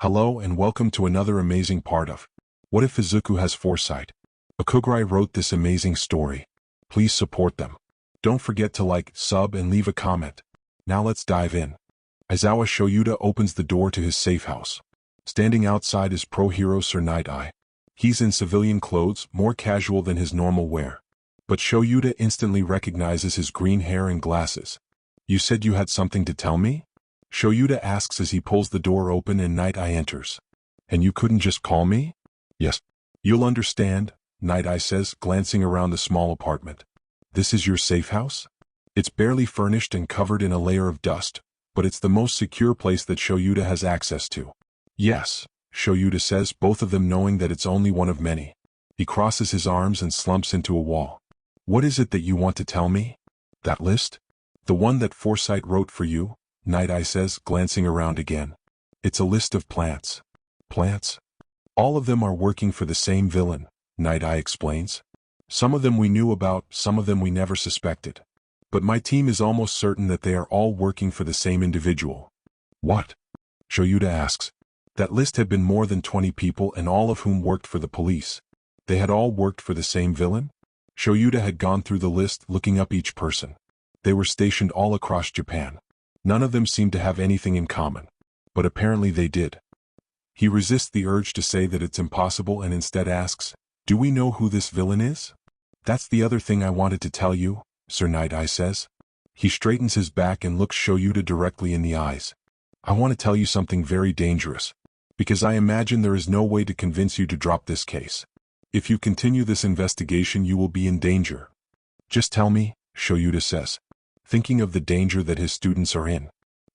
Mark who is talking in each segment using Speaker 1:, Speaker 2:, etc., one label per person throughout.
Speaker 1: Hello and welcome to another amazing part of What If Izuku Has Foresight? Okugurai wrote this amazing story. Please support them. Don't forget to like, sub, and leave a comment. Now let's dive in. Aizawa Shoyuta opens the door to his safe house. Standing outside is pro-hero Sir Night-Eye. He's in civilian clothes, more casual than his normal wear. But Shoyuta instantly recognizes his green hair and glasses. You said you had something to tell me? Shoyuta asks as he pulls the door open and Night-Eye enters. And you couldn't just call me? Yes. You'll understand, Night-Eye says, glancing around the small apartment. This is your safe house? It's barely furnished and covered in a layer of dust, but it's the most secure place that Shoyuta has access to. Yes, Shoyuta says, both of them knowing that it's only one of many. He crosses his arms and slumps into a wall. What is it that you want to tell me? That list? The one that Foresight wrote for you? Night-Eye says, glancing around again. It's a list of plants. Plants? All of them are working for the same villain, Night-Eye explains. Some of them we knew about, some of them we never suspected. But my team is almost certain that they are all working for the same individual. What? Shoyuta asks. That list had been more than 20 people and all of whom worked for the police. They had all worked for the same villain? Shoyuta had gone through the list, looking up each person. They were stationed all across Japan. None of them seemed to have anything in common. But apparently they did. He resists the urge to say that it's impossible and instead asks, do we know who this villain is? That's the other thing I wanted to tell you, Sir Night-Eye says. He straightens his back and looks Shoyuta directly in the eyes. I want to tell you something very dangerous. Because I imagine there is no way to convince you to drop this case. If you continue this investigation you will be in danger. Just tell me, Shoyuta says, thinking of the danger that his students are in.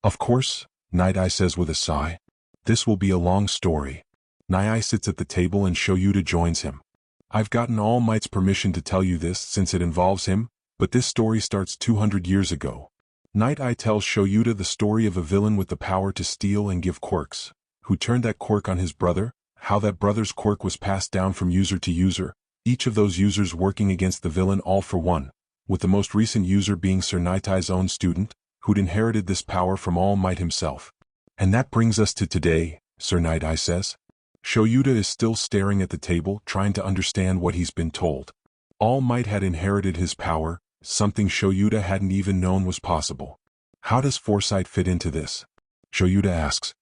Speaker 1: Of course, Night-Eye says with a sigh. This will be a long story. Night-Eye sits at the table and Shoyuta joins him. I've gotten All Might's permission to tell you this since it involves him, but this story starts 200 years ago. Night-Eye tells Shoyuta the story of a villain with the power to steal and give quirks, who turned that quirk on his brother, how that brother's quirk was passed down from user to user, each of those users working against the villain all for one, with the most recent user being Sir Night-Eye's own student, who'd inherited this power from All Might himself. And that brings us to today, Sir Night-Eye says. Shoyuta is still staring at the table, trying to understand what he's been told. All Might had inherited his power, something Shoyuta hadn't even known was possible. How does Foresight fit into this? Shoyuta asks.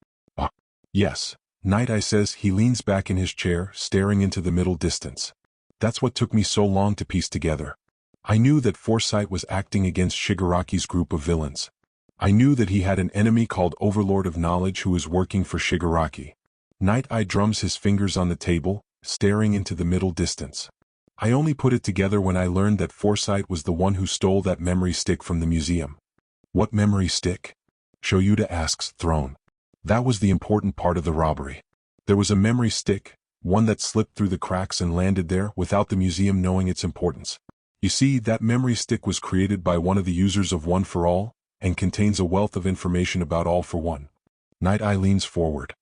Speaker 1: Yes, Night-Eye says. He leans back in his chair, staring into the middle distance. That's what took me so long to piece together. I knew that Foresight was acting against Shigaraki's group of villains. I knew that he had an enemy called Overlord of Knowledge who was working for Shigaraki. Night-Eye drums his fingers on the table, staring into the middle distance. I only put it together when I learned that Foresight was the one who stole that memory stick from the museum. What memory stick? Shoyuta asks, thrown. That was the important part of the robbery. There was a memory stick, one that slipped through the cracks and landed there without the museum knowing its importance. You see, that memory stick was created by one of the users of One for All, and contains a wealth of information about All for One. Night-Eye leans forward.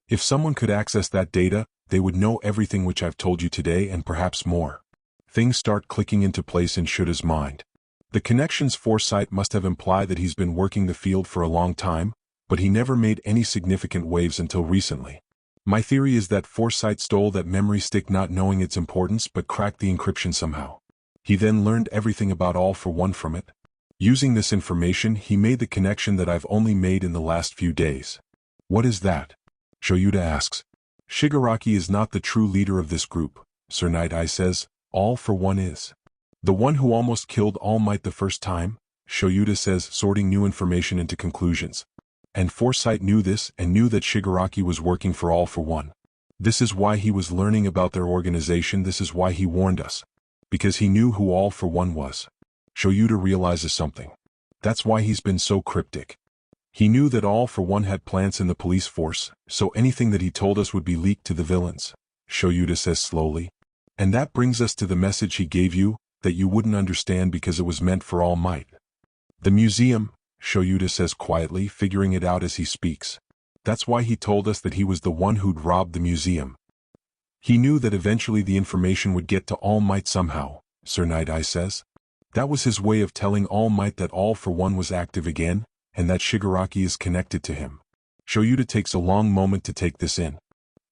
Speaker 1: If someone could access that data, they would know everything which I've told you today and perhaps more. Things start clicking into place in Shuta's mind. The connections Foresight must have implied that he's been working the field for a long time, but he never made any significant waves until recently. My theory is that Foresight stole that memory stick not knowing its importance but cracked the encryption somehow. He then learned everything about All for One from it. Using this information, he made the connection that I've only made in the last few days. What is that? Shoyuta asks. Shigaraki is not the true leader of this group, Sir Night-Eye says. All for One is. The one who almost killed All Might the first time, Shoyuta says, sorting new information into conclusions. And Foresight knew this and knew that Shigaraki was working for All for One. This is why he was learning about their organization. This is why he warned us. Because he knew who All for One was. Shoyuta realizes something. That's why he's been so cryptic. He knew that All for One had plants in the police force, so anything that he told us would be leaked to the villains, Shoyuta says slowly. And that brings us to the message he gave you, that you wouldn't understand because it was meant for All Might. The museum, Shoyuta says quietly, figuring it out as he speaks. That's why he told us that he was the one who'd robbed the museum. He knew that eventually the information would get to All Might somehow, Sir Night-Eye says. That was his way of telling All Might that All for One was active again, and that Shigaraki is connected to him. Shoyuta takes a long moment to take this in.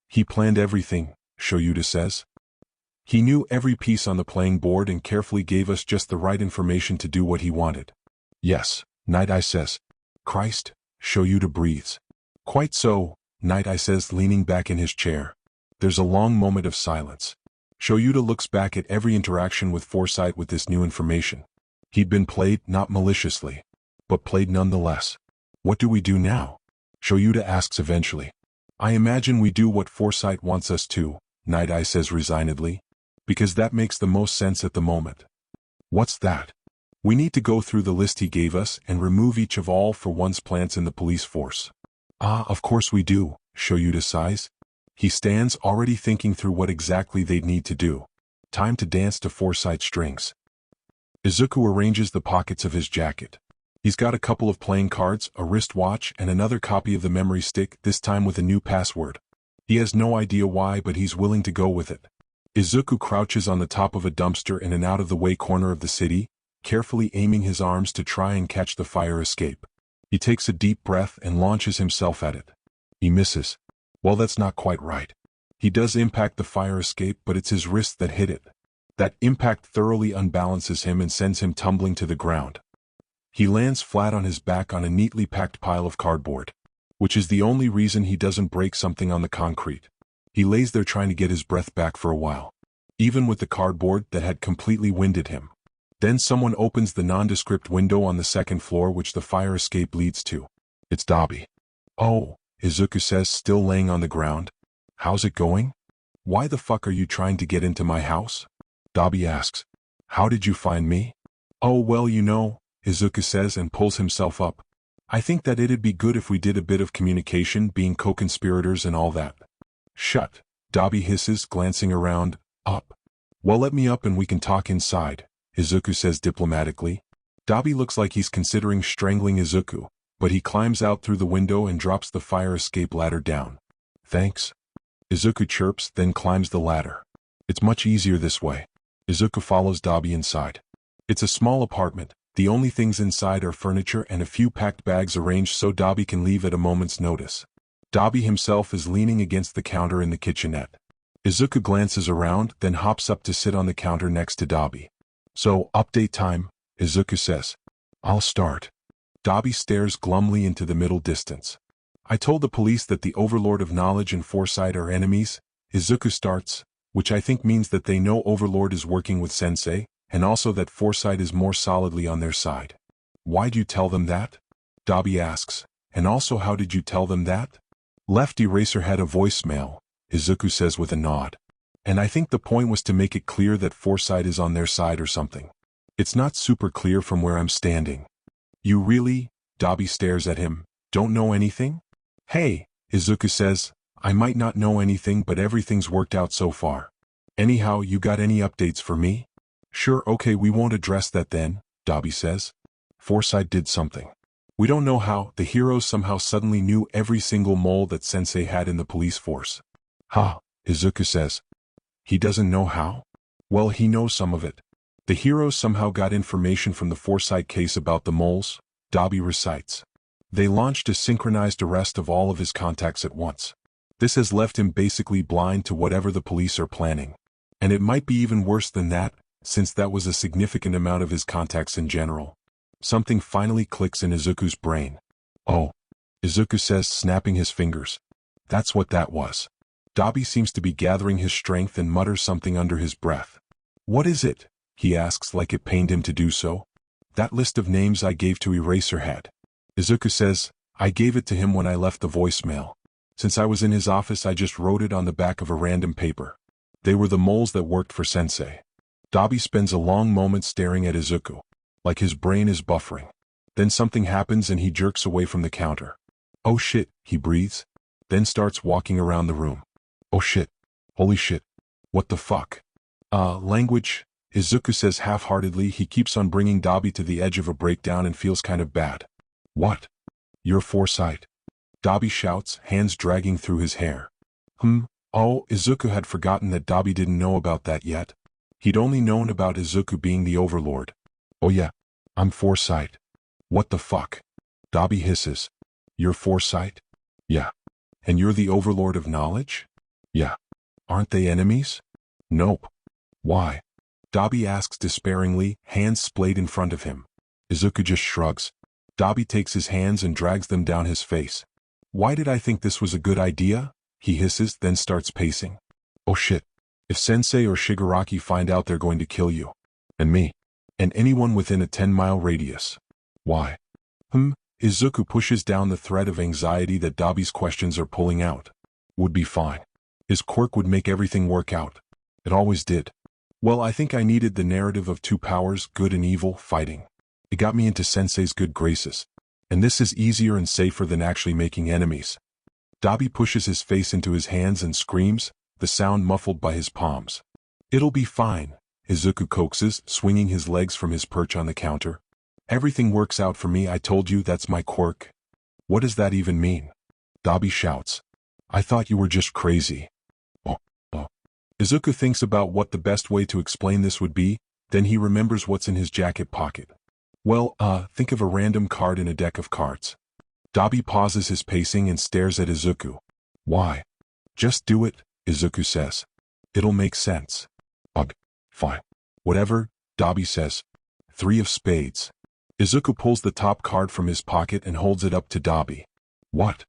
Speaker 1: He planned everything, Shoyuta says. He knew every piece on the playing board and carefully gave us just the right information to do what he wanted. Yes, Night Eye says. Christ, Shoyuta breathes. Quite so, Night Eye says, leaning back in his chair. There's a long moment of silence. Shoyuta looks back at every interaction with Foresight with this new information. He'd been played, not maliciously, but played nonetheless. What do we do now? Shoyuta asks eventually. I imagine we do what Foresight wants us to, Night Eye says resignedly. Because that makes the most sense at the moment. What's that? We need to go through the list he gave us and remove each of all for one's plants in the police force. Ah, of course we do, Shoyuta sighs. He stands already thinking through what exactly they'd need to do. Time to dance to Foresight strings. Izuku arranges the pockets of his jacket. He's got a couple of playing cards, a wristwatch, and another copy of the memory stick, this time with a new password. He has no idea why, but he's willing to go with it. Izuku crouches on the top of a dumpster in an out-of-the-way corner of the city, carefully aiming his arms to try and catch the fire escape. He takes a deep breath and launches himself at it. He misses. Well, that's not quite right. He does impact the fire escape, but it's his wrist that hit it. That impact thoroughly unbalances him and sends him tumbling to the ground. He lands flat on his back on a neatly packed pile of cardboard, which is the only reason he doesn't break something on the concrete. He lays there trying to get his breath back for a while, even with the cardboard that had completely winded him. Then someone opens the nondescript window on the second floor which the fire escape leads to. It's Dabi. Oh, Izuku says, still laying on the ground. How's it going? Why the fuck are you trying to get into my house? Dabi asks. How did you find me? Oh well, you know, Izuku says and pulls himself up. I think that it'd be good if we did a bit of communication, being co-conspirators and all that. Shut, Dabi hisses, glancing around. Up. Well, let me up and we can talk inside, Izuku says diplomatically. Dabi looks like he's considering strangling Izuku, but he climbs out through the window and drops the fire escape ladder down. Thanks. Izuku chirps, then climbs the ladder. It's much easier this way. Izuku follows Dabi inside. It's a small apartment. The only things inside are furniture and a few packed bags arranged so Dabi can leave at a moment's notice. Dabi himself is leaning against the counter in the kitchenette. Izuku glances around, then hops up to sit on the counter next to Dabi. So, update time, Izuku says. I'll start. Dabi stares glumly into the middle distance. I told the police that the Overlord of Knowledge and Foresight are enemies, Izuku starts, which I think means that they know Overlord is working with Sensei, and also that Foresight is more solidly on their side. Why'd you tell them that? Dabi asks. And also how did you tell them that? Left Eraser had a voicemail, Izuku says with a nod. And I think the point was to make it clear that Foresight is on their side or something. It's not super clear from where I'm standing. You really, Dabi stares at him, don't know anything? Hey, Izuku says, I might not know anything but everything's worked out so far. Anyhow, you got any updates for me? Sure, okay, we won't address that then, Dabi says. Foresight did something. We don't know how. The heroes somehow suddenly knew every single mole that Sensei had in the police force. Ha, Izuku says. He doesn't know how? Well, he knows some of it. The heroes somehow got information from the Foresight case about the moles, Dabi recites. They launched a synchronized arrest of all of his contacts at once. This has left him basically blind to whatever the police are planning. And it might be even worse than that, since that was a significant amount of his contacts in general. Something finally clicks in Izuku's brain. Oh, Izuku says, snapping his fingers. That's what that was. Dabi seems to be gathering his strength and mutters something under his breath. What is it? He asks like it pained him to do so. That list of names I gave to Eraserhead. Izuku says, I gave it to him when I left the voicemail. Since I was in his office I just wrote it on the back of a random paper. They were the moles that worked for Sensei. Dabi spends a long moment staring at Izuku, like his brain is buffering. Then something happens and he jerks away from the counter. Oh shit, he breathes. Then starts walking around the room. Oh shit. Holy shit. What the fuck? Language, Izuku says half-heartedly. He keeps on bringing Dabi to the edge of a breakdown and feels kind of bad. What? You're Foresight? Dabi shouts, hands dragging through his hair. Oh, Izuku had forgotten that Dabi didn't know about that yet. He'd only known about Izuku being the Overlord. Oh yeah, I'm Foresight. What the fuck? Dabi hisses. You're Foresight? Yeah. And you're the overlord of knowledge? Yeah. Aren't they enemies? Nope. Why? Dabi asks despairingly, hands splayed in front of him. Izuku just shrugs. Dabi takes his hands and drags them down his face. Why did I think this was a good idea? He hisses, then starts pacing. Oh shit. If Sensei or Shigaraki find out, they're going to kill you. And me. And anyone within a 10-mile radius. Why? Izuku pushes down the thread of anxiety that Dabi's questions are pulling out. Would be fine. His quirk would make everything work out. It always did. Well, I think I needed the narrative of two powers, good and evil, fighting. It got me into Sensei's good graces. And this is easier and safer than actually making enemies. Dabi pushes his face into his hands and screams, the sound muffled by his palms. It'll be fine, Izuku coaxes, swinging his legs from his perch on the counter. Everything works out for me, I told you, that's my quirk. What does that even mean? Dabi shouts. I thought you were just crazy. Oh. Izuku thinks about what the best way to explain this would be, then he remembers what's in his jacket pocket. Well, think of a random card in a deck of cards. Dabi pauses his pacing and stares at Izuku. Why? Just do it, Izuku says. It'll make sense. Ugh. Fine. Whatever, Dabi says. 3 of spades. Izuku pulls the top card from his pocket and holds it up to Dabi. What?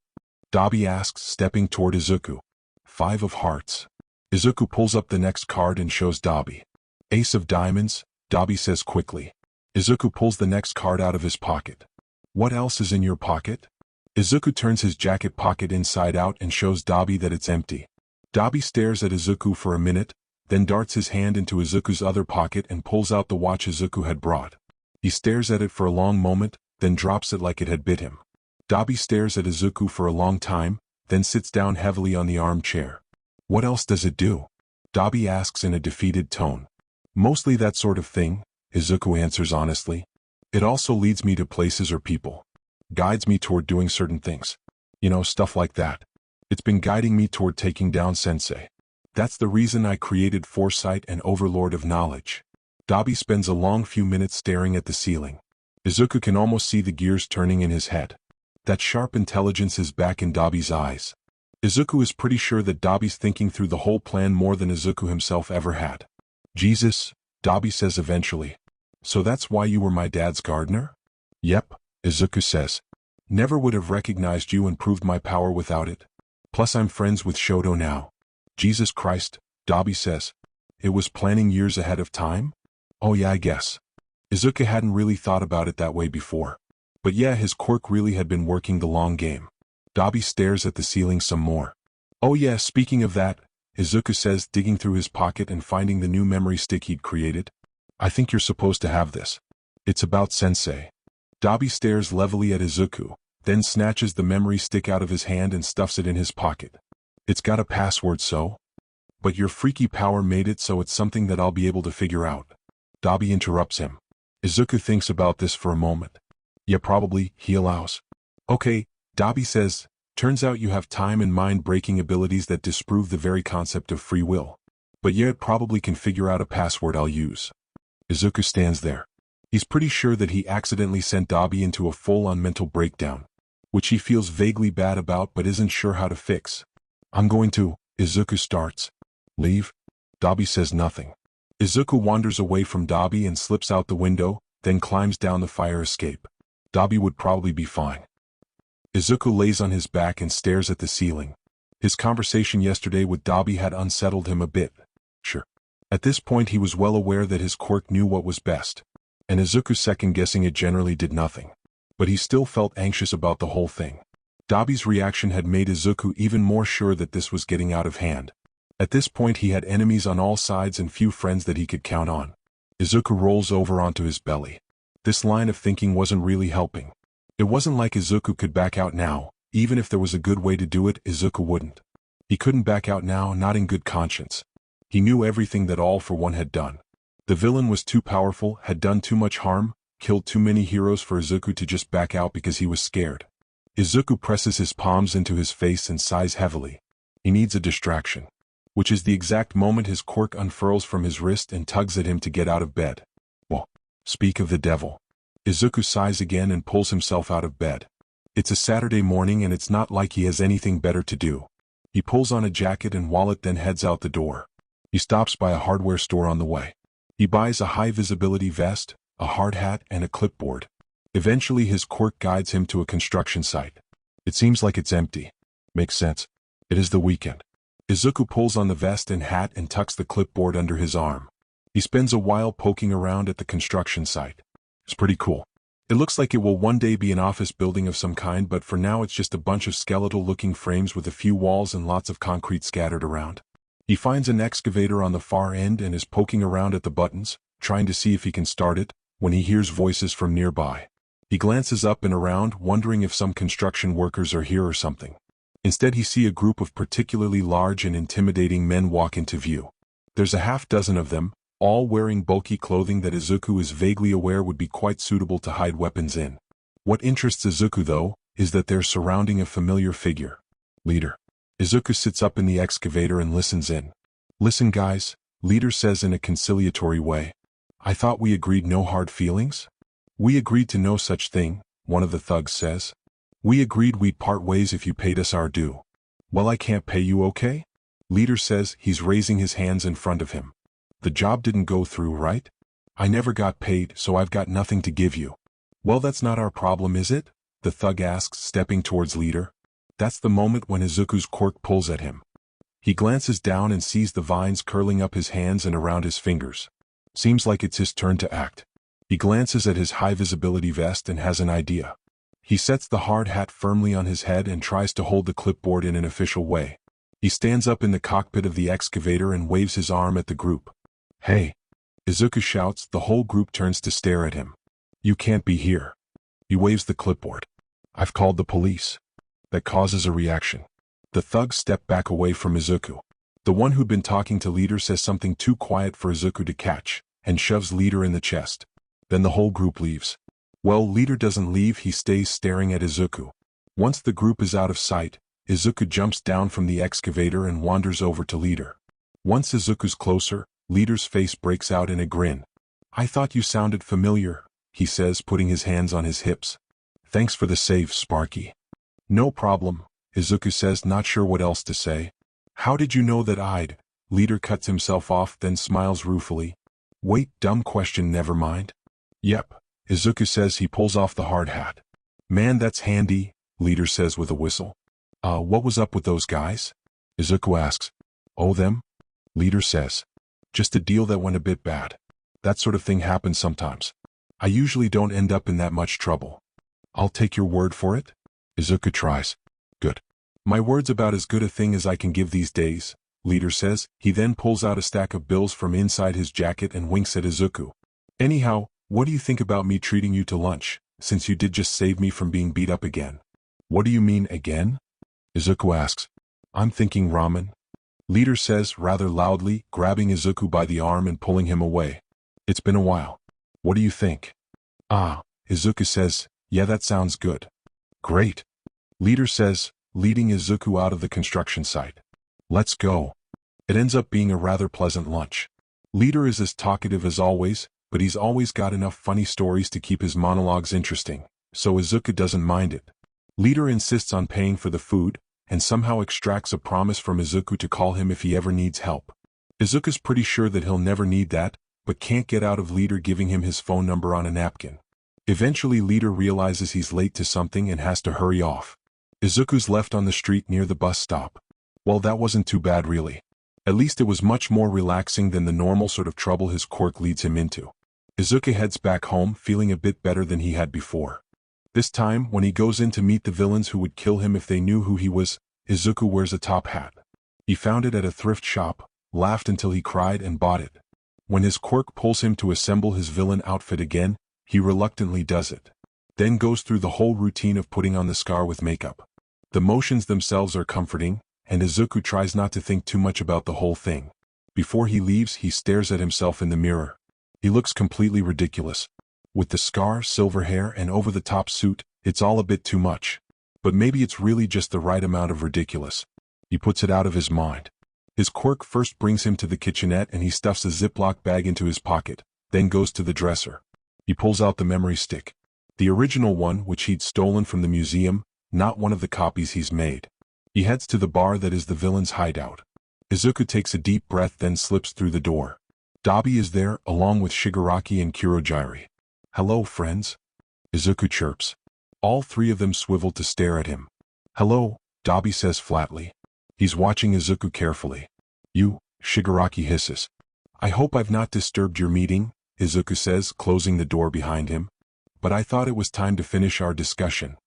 Speaker 1: Dabi asks, stepping toward Izuku. 5 of hearts. Izuku pulls up the next card and shows Dabi. Ace of diamonds, Dabi says quickly. Izuku pulls the next card out of his pocket. What else is in your pocket? Izuku turns his jacket pocket inside out and shows Dabi that it's empty. Dabi stares at Izuku for a minute, then darts his hand into Izuku's other pocket and pulls out the watch Izuku had brought. He stares at it for a long moment, then drops it like it had bit him. Dabi stares at Izuku for a long time, then sits down heavily on the armchair. What else does it do? Dabi asks in a defeated tone. Mostly that sort of thing, Izuku answers honestly. It also leads me to places or people. Guides me toward doing certain things. Stuff like that. It's been guiding me toward taking down Sensei. That's the reason I created Foresight and Overlord of Knowledge. Dabi spends a long few minutes staring at the ceiling. Izuku can almost see the gears turning in his head. That sharp intelligence is back in Dabi's eyes. Izuku is pretty sure that Dabi's thinking through the whole plan more than Izuku himself ever had. Jesus, Dabi says eventually. So that's why you were my dad's gardener? Yep, Izuku says. Never would have recognized you and proved my power without it. Plus I'm friends with Shoto now. Jesus Christ, Dabi says. It was planning years ahead of time? Oh yeah, I guess. Izuku hadn't really thought about it that way before. But yeah, his quirk really had been working the long game. Dabi stares at the ceiling some more. Oh yeah, speaking of that, Izuku says, digging through his pocket and finding the new memory stick he'd created. I think you're supposed to have this. It's about Sensei. Dabi stares levelly at Izuku, then snatches the memory stick out of his hand and stuffs it in his pocket. It's got a password, so? But your freaky power made it so it's something that I'll be able to figure out. Dabi interrupts him. Izuku thinks about this for a moment. Yeah, probably, he allows. Okay, Dabi says, turns out you have time and mind-breaking abilities that disprove the very concept of free will. But yeah, it probably can figure out a password I'll use. Izuku stands there. He's pretty sure that he accidentally sent Dabi into a full-on mental breakdown, which he feels vaguely bad about but isn't sure how to fix. I'm going to, Izuku starts. Leave? Dabi says nothing. Izuku wanders away from Dabi and slips out the window, then climbs down the fire escape. Dabi would probably be fine. Izuku lays on his back and stares at the ceiling. His conversation yesterday with Dabi had unsettled him a bit. Sure. At this point he was well aware that his quirk knew what was best. And Izuku second-guessing it generally did nothing. But he still felt anxious about the whole thing. Dabi's reaction had made Izuku even more sure that this was getting out of hand. At this point he had enemies on all sides and few friends that he could count on. Izuku rolls over onto his belly. This line of thinking wasn't really helping. It wasn't like Izuku could back out now. Even if there was a good way to do it, Izuku wouldn't. He couldn't back out now, not in good conscience. He knew everything that All for One had done. The villain was too powerful, had done too much harm, killed too many heroes for Izuku to just back out because he was scared. Izuku presses his palms into his face and sighs heavily. He needs a distraction. Which is the exact moment his quirk unfurls from his wrist and tugs at him to get out of bed. Well, speak of the devil. Izuku sighs again and pulls himself out of bed. It's a Saturday morning and it's not like he has anything better to do. He pulls on a jacket and wallet, then heads out the door. He stops by a hardware store on the way. He buys a high-visibility vest, a hard hat, and a clipboard. Eventually his quirk guides him to a construction site. It seems like it's empty. Makes sense. It is the weekend. Izuku pulls on the vest and hat and tucks the clipboard under his arm. He spends a while poking around at the construction site. It's pretty cool. It looks like it will one day be an office building of some kind, but for now it's just a bunch of skeletal-looking frames with a few walls and lots of concrete scattered around. He finds an excavator on the far end and is poking around at the buttons, trying to see if he can start it, when he hears voices from nearby. He glances up and around, wondering if some construction workers are here or something. Instead he sees a group of particularly large and intimidating men walk into view. There's a half dozen of them, all wearing bulky clothing that Izuku is vaguely aware would be quite suitable to hide weapons in. What interests Izuku, though, is that they're surrounding a familiar figure. Leader. Izuku sits up in the excavator and listens in. Listen guys, Leader says in a conciliatory way. I thought we agreed no hard feelings? We agreed to no such thing, one of the thugs says. We agreed we'd part ways if you paid us our due. Well, I can't pay you, okay? Leader says, he's raising his hands in front of him. The job didn't go through, right? I never got paid, so I've got nothing to give you. Well, that's not our problem, is it? The thug asks, stepping towards Leader. That's the moment when Izuku's quirk pulls at him. He glances down and sees the vines curling up his hands and around his fingers. Seems like it's his turn to act. He glances at his high-visibility vest and has an idea. He sets the hard hat firmly on his head and tries to hold the clipboard in an official way. He stands up in the cockpit of the excavator and waves his arm at the group. Hey! Izuku shouts. The whole group turns to stare at him. You can't be here. He waves the clipboard. I've called the police. That causes a reaction. The thugs step back away from Izuku. The one who'd been talking to Leader says something too quiet for Izuku to catch, and shoves Leader in the chest. Then the whole group leaves. Well, Leader doesn't leave, he stays staring at Izuku. Once the group is out of sight, Izuku jumps down from the excavator and wanders over to Leader. Once Izuku's closer, Leader's face breaks out in a grin. I thought you sounded familiar, he says, putting his hands on his hips. Thanks for the save, Sparky. No problem, Izuku says, not sure what else to say. How did you know that I'd? Leader cuts himself off, then smiles ruefully. Wait, dumb question, never mind. Yep, Izuku says. He pulls off the hard hat. Man, that's handy, Leader says with a whistle. What was up with those guys? Izuku asks. Oh, them? Leader says. Just a deal that went a bit bad. That sort of thing happens sometimes. I usually don't end up in that much trouble. I'll take your word for it? Izuku tries. Good. My word's about as good a thing as I can give these days, Leader says. He then pulls out a stack of bills from inside his jacket and winks at Izuku. Anyhow, what do you think about me treating you to lunch, since you did just save me from being beat up again? What do you mean, again? Izuku asks. I'm thinking ramen. Leader says rather loudly, grabbing Izuku by the arm and pulling him away. It's been a while. What do you think? Izuku says, yeah, that sounds good. Great. Leader says, leading Izuku out of the construction site. Let's go. It ends up being a rather pleasant lunch. Leader is as talkative as always, but he's always got enough funny stories to keep his monologues interesting, so Izuku doesn't mind it. Leader insists on paying for the food, and somehow extracts a promise from Izuku to call him if he ever needs help. Izuku's pretty sure that he'll never need that, but can't get out of Leader giving him his phone number on a napkin. Eventually Leader realizes he's late to something and has to hurry off. Izuku's left on the street near the bus stop. Well, that wasn't too bad really. At least it was much more relaxing than the normal sort of trouble his quirk leads him into. Izuku heads back home feeling a bit better than he had before. This time, when he goes in to meet the villains who would kill him if they knew who he was, Izuku wears a top hat. He found it at a thrift shop, laughed until he cried and bought it. When his quirk pulls him to assemble his villain outfit again, he reluctantly does it. Then goes through the whole routine of putting on the scar with makeup. The motions themselves are comforting, and Izuku tries not to think too much about the whole thing. Before he leaves, he stares at himself in the mirror. He looks completely ridiculous. With the scar, silver hair, and over-the-top suit, it's all a bit too much. But maybe it's really just the right amount of ridiculous. He puts it out of his mind. His quirk first brings him to the kitchenette and he stuffs a Ziploc bag into his pocket, then goes to the dresser. He pulls out the memory stick. The original one, which he'd stolen from the museum, not one of the copies he's made. He heads to the bar that is the villain's hideout. Izuku takes a deep breath, then slips through the door. Dabi is there, along with Shigaraki and Kurogiri. "Hello, friends," Izuku chirps. All three of them swivel to stare at him. "Hello," Dabi says flatly. He's watching Izuku carefully. "You," Shigaraki hisses. "I hope I've not disturbed your meeting," Izuku says, closing the door behind him. "But I thought it was time to finish our discussion."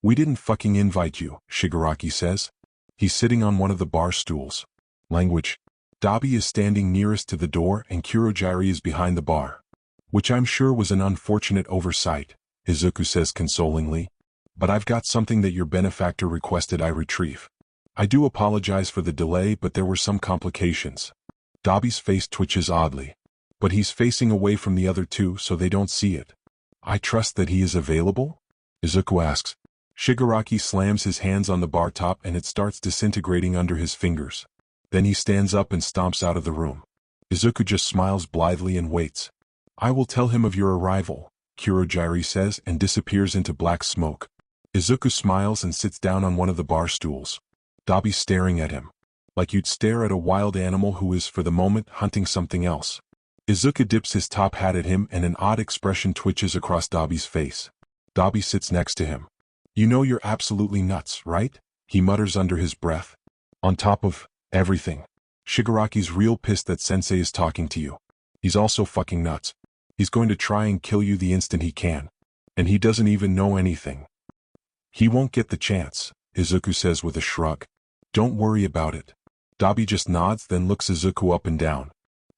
Speaker 1: "We didn't fucking invite you," Shigaraki says. He's sitting on one of the bar stools. Language. Dabi is standing nearest to the door and Kurogiri is behind the bar. "Which I'm sure was an unfortunate oversight," Izuku says consolingly. "But I've got something that your benefactor requested I retrieve. I do apologize for the delay, but there were some complications." Dabi's face twitches oddly. But he's facing away from the other two so they don't see it. "I trust that he is available?" Izuku asks. Shigaraki slams his hands on the bar top and it starts disintegrating under his fingers. Then he stands up and stomps out of the room. Izuku just smiles blithely and waits. "I will tell him of your arrival," Kurogiri says and disappears into black smoke. Izuku smiles and sits down on one of the bar stools. Dabi's staring at him. Like you'd stare at a wild animal who is, for the moment, hunting something else. Izuku dips his top hat at him and an odd expression twitches across Dabi's face. Dabi sits next to him. "You know you're absolutely nuts, right?" he mutters under his breath. "On top of everything, Shigaraki's real pissed that Sensei is talking to you. He's also fucking nuts. He's going to try and kill you the instant he can. And he doesn't even know anything." "He won't get the chance," Izuku says with a shrug. "Don't worry about it." Dabi just nods, then looks Izuku up and down.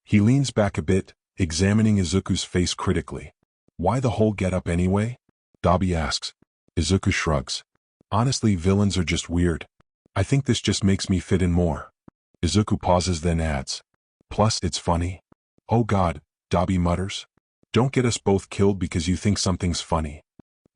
Speaker 1: He leans back a bit, examining Izuku's face critically. "Why the whole get-up anyway?" Dabi asks. Izuku shrugs. "Honestly, villains are just weird. I think this just makes me fit in more." Izuku pauses, then adds, "Plus, it's funny." "Oh God," Dabi mutters. "Don't get us both killed because you think something's funny.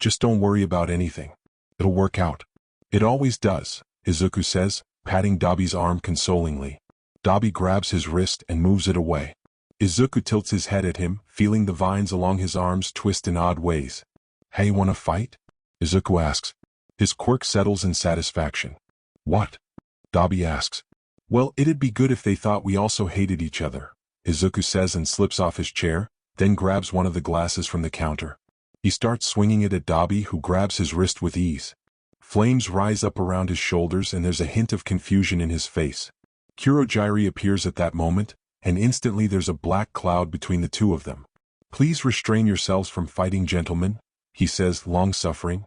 Speaker 1: Just don't worry about anything. It'll work out." "It always does," Izuku says, patting Dabi's arm consolingly. Dabi grabs his wrist and moves it away. Izuku tilts his head at him, feeling the vines along his arms twist in odd ways. "Hey, wanna fight?" Izuku asks. His quirk settles in satisfaction. "What?" Dabi asks. "Well, it'd be good if they thought we also hated each other," Izuku says and slips off his chair, then grabs one of the glasses from the counter. He starts swinging it at Dabi, who grabs his wrist with ease. Flames rise up around his shoulders and there's a hint of confusion in his face. Kurogiri appears at that moment, and instantly there's a black cloud between the two of them. "Please restrain yourselves from fighting, gentlemen," he says, long-suffering.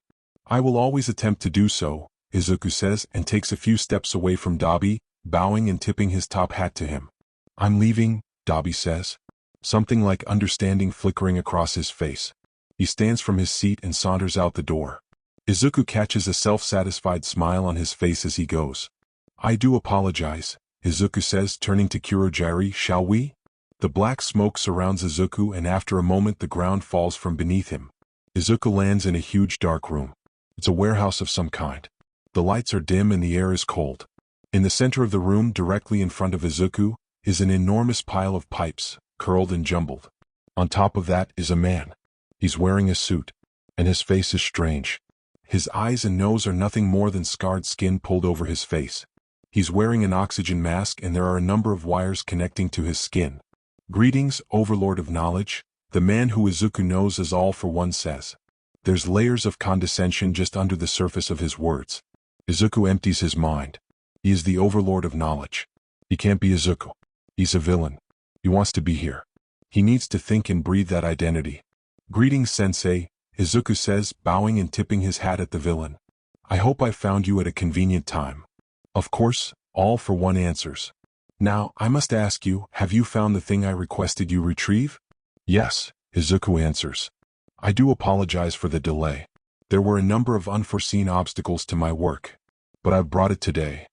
Speaker 1: "I will always attempt to do so," Izuku says and takes a few steps away from Dabi, bowing and tipping his top hat to him. "I'm leaving," Dabi says. Something like understanding flickering across his face. He stands from his seat and saunters out the door. Izuku catches a self-satisfied smile on his face as he goes. "I do apologize," Izuku says, turning to Kurogiri. "Shall we?" The black smoke surrounds Izuku and after a moment the ground falls from beneath him. Izuku lands in a huge dark room. It's a warehouse of some kind. The lights are dim and the air is cold. In the center of the room, directly in front of Izuku, is an enormous pile of pipes, curled and jumbled. On top of that is a man. He's wearing a suit, and his face is strange. His eyes and nose are nothing more than scarred skin pulled over his face. He's wearing an oxygen mask and there are a number of wires connecting to his skin. "Greetings, Overlord of Knowledge," the man who Izuku knows as All for One says. There's layers of condescension just under the surface of his words. Izuku empties his mind. He is the Overlord of Knowledge. He can't be Izuku. He's a villain. He wants to be here. He needs to think and breathe that identity. "Greetings, Sensei," Izuku says, bowing and tipping his hat at the villain. "I hope I found you at a convenient time." "Of course," All for One answers. "Now, I must ask you, have you found the thing I requested you retrieve?" "Yes," Izuku answers. "I do apologize for the delay. There were a number of unforeseen obstacles to my work. But I've brought it today."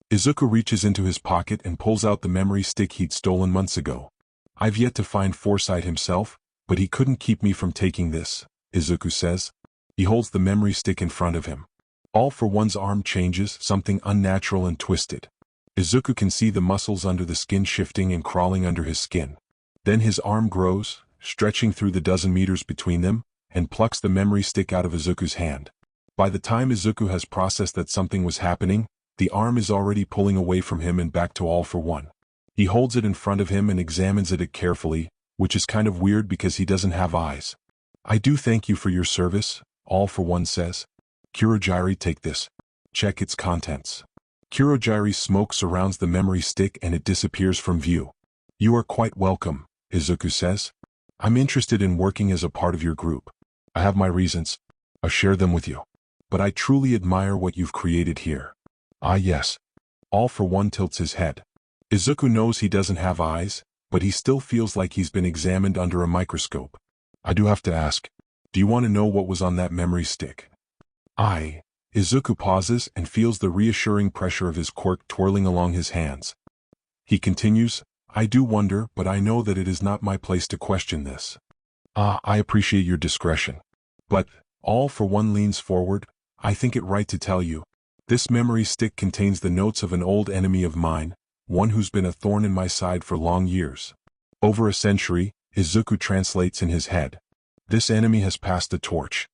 Speaker 1: Izuku reaches into his pocket and pulls out the memory stick he'd stolen months ago. "I've yet to find Foresight himself, but he couldn't keep me from taking this," Izuku says. He holds the memory stick in front of him. All for One's arm changes, something unnatural and twisted. Izuku can see the muscles under the skin shifting and crawling under his skin. Then his arm grows, stretching through the dozen meters between them, and plucks the memory stick out of Izuku's hand. By the time Izuku has processed that something was happening, the arm is already pulling away from him and back to All for One. He holds it in front of him and examines it carefully, which is kind of weird because he doesn't have eyes. "I do thank you for your service," All for One says. "Kurogiri, take this. Check its contents." Kurogiri's smoke surrounds the memory stick and it disappears from view. "You are quite welcome," Izuku says. "I'm interested in working as a part of your group. I have my reasons. I'll share them with you. But I truly admire what you've created here." "Ah yes." All for One tilts his head. Izuku knows he doesn't have eyes, but he still feels like he's been examined under a microscope. "I do have to ask, do you want to know what was on that memory stick?" Izuku pauses and feels the reassuring pressure of his quirk twirling along his hands. He continues, "I do wonder, but I know that it is not my place to question this." "I appreciate your discretion. But," All for One leans forward, "I think it right to tell you. This memory stick contains the notes of an old enemy of mine, one who's been a thorn in my side for long years. Over a century," Izuku translates in his head. "This enemy has passed the torch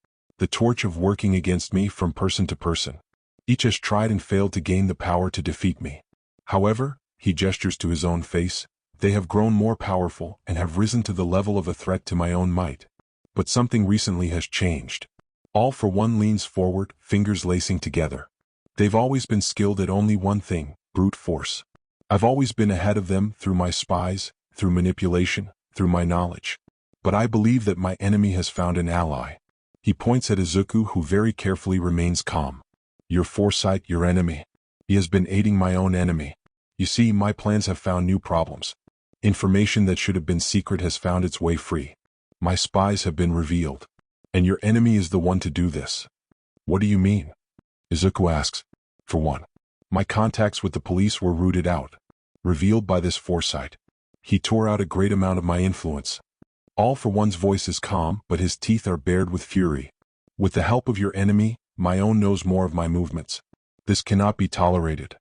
Speaker 1: of working against me from person to person. Each has tried and failed to gain the power to defeat me. However," he gestures to his own face, "they have grown more powerful and have risen to the level of a threat to my own might. But something recently has changed." All for One leans forward, fingers lacing together. "They've always been skilled at only one thing, brute force. I've always been ahead of them through my spies, through manipulation, through my knowledge. But I believe that my enemy has found an ally." He points at Izuku, who very carefully remains calm. "Your Foresight, your enemy. He has been aiding my own enemy. You see, my plans have found new problems. Information that should have been secret has found its way free. My spies have been revealed. And your enemy is the one to do this." "What do you mean?" Izuku asks. "For one, my contacts with the police were rooted out, revealed by this Foresight. He tore out a great amount of my influence." All for One's voice is calm, but his teeth are bared with fury. "With the help of your enemy, my own knows more of my movements. This cannot be tolerated."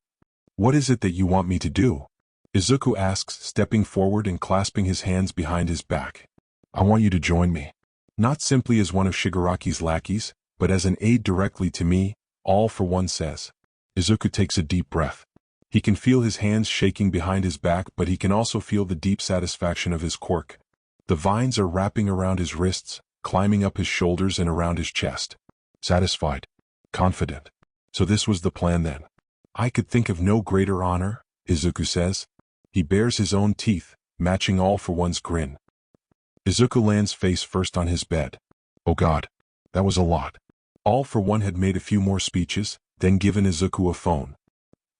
Speaker 1: "What is it that you want me to do?" Izuku asks, stepping forward and clasping his hands behind his back. "I want you to join me. Not simply as one of Shigaraki's lackeys, but as an aide directly to me," All for One says. Izuku takes a deep breath. He can feel his hands shaking behind his back, but he can also feel the deep satisfaction of his quirk. The vines are wrapping around his wrists, climbing up his shoulders and around his chest. Satisfied. Confident. So this was the plan then. "I could think of no greater honor," Izuku says. He bares his own teeth, matching All for One's grin. Izuku lands face first on his bed. "Oh God, that was a lot." All for One had made a few more speeches, then given Izuku a phone.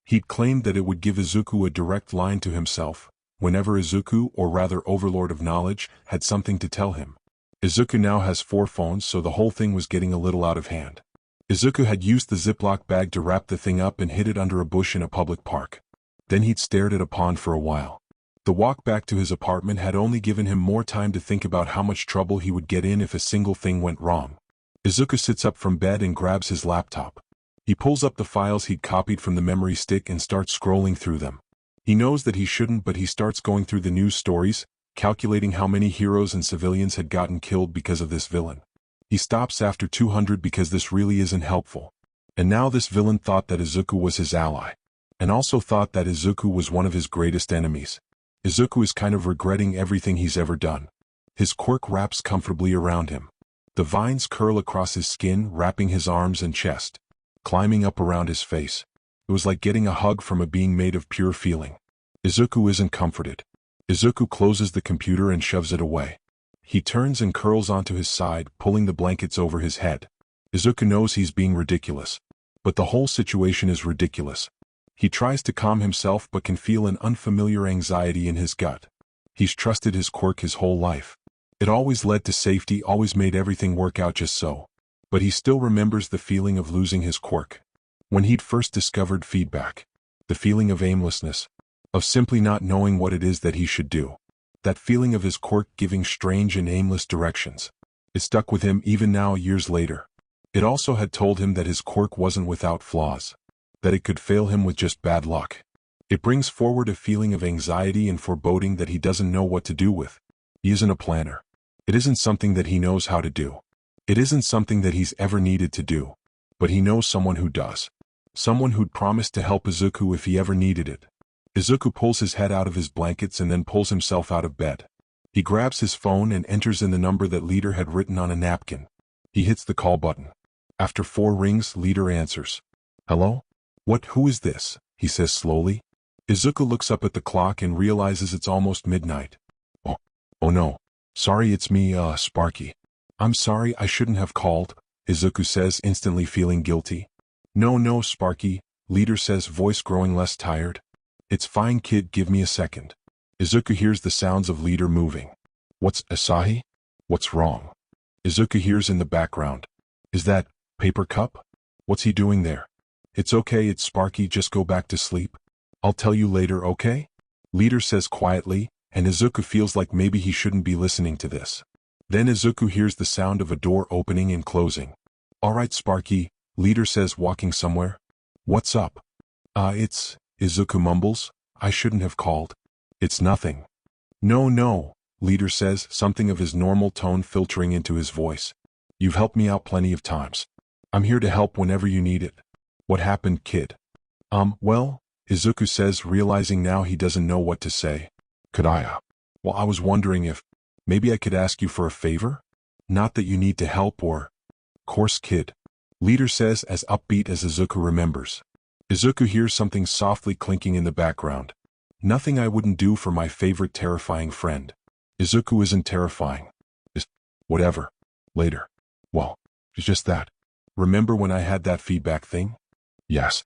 Speaker 1: He'd claimed that it would give Izuku a direct line to himself, whenever Izuku, or rather Overlord of Knowledge, had something to tell him. Izuku now has 4 phones, so the whole thing was getting a little out of hand. Izuku had used the Ziploc bag to wrap the thing up and hid it under a bush in a public park. Then he'd stared at a pond for a while. The walk back to his apartment had only given him more time to think about how much trouble he would get in if a single thing went wrong. Izuku sits up from bed and grabs his laptop. He pulls up the files he'd copied from the memory stick and starts scrolling through them. He knows that he shouldn't, but he starts going through the news stories, calculating how many heroes and civilians had gotten killed because of this villain. He stops after 200 because this really isn't helpful. And now this villain thought that Izuku was his ally, and also thought that Izuku was one of his greatest enemies. Izuku is kind of regretting everything he's ever done. His quirk wraps comfortably around him. The vines curl across his skin, wrapping his arms and chest, climbing up around his face. It was like getting a hug from a being made of pure feeling. Izuku isn't comforted. Izuku closes the computer and shoves it away. He turns and curls onto his side, pulling the blankets over his head. Izuku knows he's being ridiculous. But the whole situation is ridiculous. He tries to calm himself but can feel an unfamiliar anxiety in his gut. He's trusted his quirk his whole life. It always led to safety, always made everything work out just so. But he still remembers the feeling of losing his quirk. When he'd first discovered feedback. The feeling of aimlessness. Of simply not knowing what it is that he should do. That feeling of his quirk giving strange and aimless directions. It stuck with him even now, years later. It also had told him that his quirk wasn't without flaws. That it could fail him with just bad luck. It brings forward a feeling of anxiety and foreboding that he doesn't know what to do with. He isn't a planner. It isn't something that he knows how to do. It isn't something that he's ever needed to do, but he knows someone who does. Someone who'd promised to help Izuku if he ever needed it. Izuku pulls his head out of his blankets and then pulls himself out of bed. He grabs his phone and enters in the number that Leader had written on a napkin. He hits the call button. After 4 rings, Leader answers. Hello? Who is this? He says slowly. Izuku looks up at the clock and realizes it's almost midnight. Oh no. Sorry, it's me, Sparky. I'm sorry, I shouldn't have called, Izuku says, instantly feeling guilty. No, Sparky, Leader says, voice growing less tired. It's fine, kid, give me a second. Izuku hears the sounds of Leader moving. What's Asahi? What's wrong? Izuku hears in the background. Is that paper cup? What's he doing there? It's okay, it's Sparky, just go back to sleep. I'll tell you later, okay? Leader says quietly, and Izuku feels like maybe he shouldn't be listening to this. Then Izuku hears the sound of a door opening and closing. Alright, Sparky, Leader says, walking somewhere. What's up? It's, Izuku mumbles, I shouldn't have called. It's nothing. No, Leader says, something of his normal tone filtering into his voice. You've helped me out plenty of times. I'm here to help whenever you need it. What happened, kid? Well, Izuku says, realizing now he doesn't know what to say. Could I, well, I was wondering if, maybe I could ask you for a favor? Not that you need to help or... Course, kid. Leader says, as upbeat as Izuku remembers. Izuku hears something softly clinking in the background. Nothing I wouldn't do for my favorite terrifying friend. Izuku isn't terrifying. Whatever. Later. Well, it's just that. Remember when I had that feedback thing? Yes.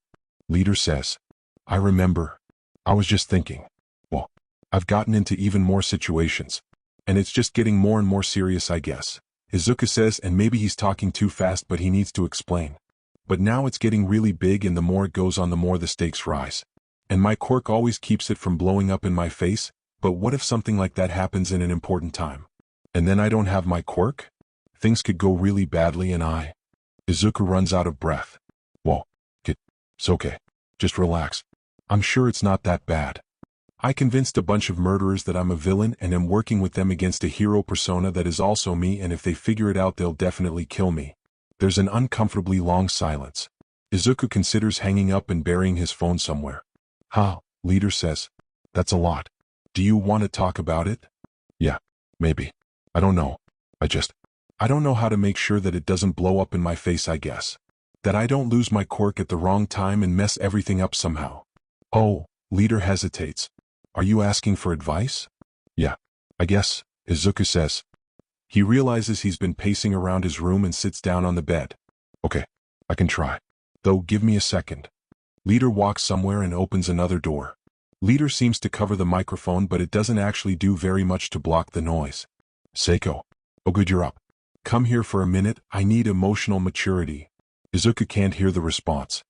Speaker 1: Leader says. I remember. I was just thinking. Well, I've gotten into even more situations. And it's just getting more and more serious, I guess. Izuku says, and maybe he's talking too fast, but he needs to explain. But now it's getting really big, and the more it goes on, the more the stakes rise. And my quirk always keeps it from blowing up in my face, but what if something like that happens in an important time? And then I don't have my quirk? Things could go really badly and Izuku runs out of breath. Whoa, kid, it's okay. Just relax. I'm sure it's not that bad. I convinced a bunch of murderers that I'm a villain and am working with them against a hero persona that is also me, and if they figure it out, they'll definitely kill me. There's an uncomfortably long silence. Izuku considers hanging up and burying his phone somewhere. Leader says. That's a lot. Do you want to talk about it? Yeah, maybe. I don't know. I don't know how to make sure that it doesn't blow up in my face, I guess. That I don't lose my quirk at the wrong time and mess everything up somehow. Oh, Leader hesitates. Are you asking for advice? Yeah, I guess, Izuku says. He realizes he's been pacing around his room and sits down on the bed. Okay, I can try. Though, give me a second. Leader walks somewhere and opens another door. Leader seems to cover the microphone, but it doesn't actually do very much to block the noise. Seiko. Oh good, you're up. Come here for a minute, I need emotional maturity. Izuku can't hear the response.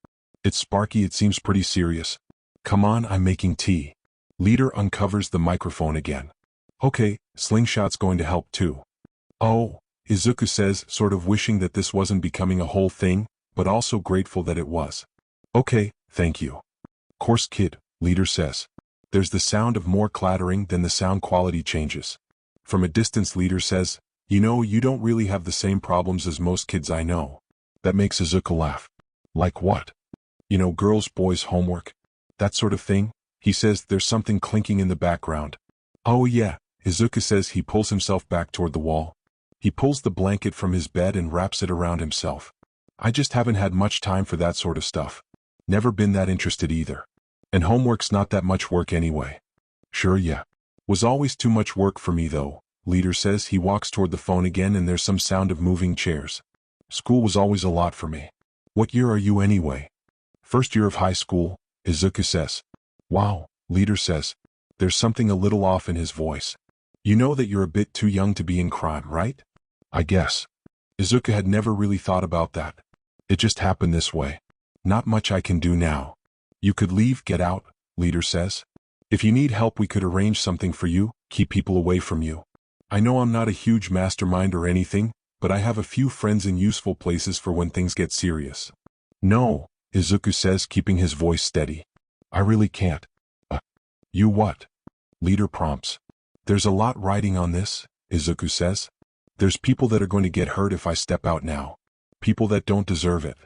Speaker 1: It's Sparky, it seems pretty serious. Come on, I'm making tea. Leader uncovers the microphone again. Okay, Slingshot's going to help too. Oh, Izuku says, sort of wishing that this wasn't becoming a whole thing, but also grateful that it was. Okay, thank you. Course, kid, Leader says. There's the sound of more clattering, then the sound quality changes. From a distance, Leader says, you know, you don't really have the same problems as most kids I know. That makes Izuku laugh. Like what? You know, girls, boys, homework. That sort of thing? He says. There's something clinking in the background. Oh yeah, Izuku says. He pulls himself back toward the wall. He pulls the blanket from his bed and wraps it around himself. I just haven't had much time for that sort of stuff. Never been that interested either. And homework's not that much work anyway. Sure, yeah. Was always too much work for me though, Leader says. He walks toward the phone again and there's some sound of moving chairs. School was always a lot for me. What year are you anyway? First year of high school, Izuku says. Wow, Leader says. There's something a little off in his voice. You know that you're a bit too young to be in crime, right? I guess. Izuku had never really thought about that. It just happened this way. Not much I can do now. You could leave, get out, Leader says. If you need help, we could arrange something for you, keep people away from you. I know I'm not a huge mastermind or anything, but I have a few friends in useful places for when things get serious. No, Izuku says, keeping his voice steady. I really can't. You what? Leader prompts. There's a lot riding on this, Izuku says. There's people that are going to get hurt if I step out now. People that don't deserve it.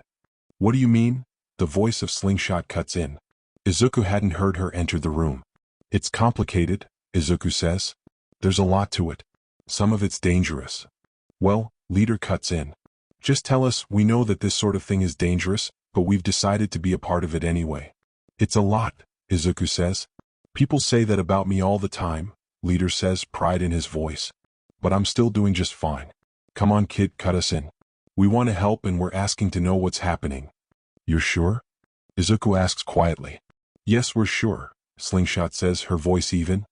Speaker 1: What do you mean? The voice of Slingshot cuts in. Izuku hadn't heard her enter the room. It's complicated, Izuku says. There's a lot to it. Some of it's dangerous. Well, leader cuts in. Just tell us, we know that this sort of thing is dangerous, but we've decided to be a part of it anyway. It's a lot, Izuku says. People say that about me all the time, leader says, pride in his voice. But I'm still doing just fine. Come on kid, cut us in. We want to help and we're asking to know what's happening. You're sure? Izuku asks quietly. Yes, we're sure, Slingshot says, her voice even.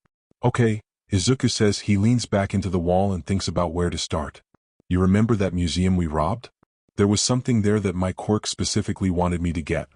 Speaker 1: Okay, Izuku says. He leans back into the wall and thinks about where to start. You remember that museum we robbed? There was something there that my quirk specifically wanted me to get.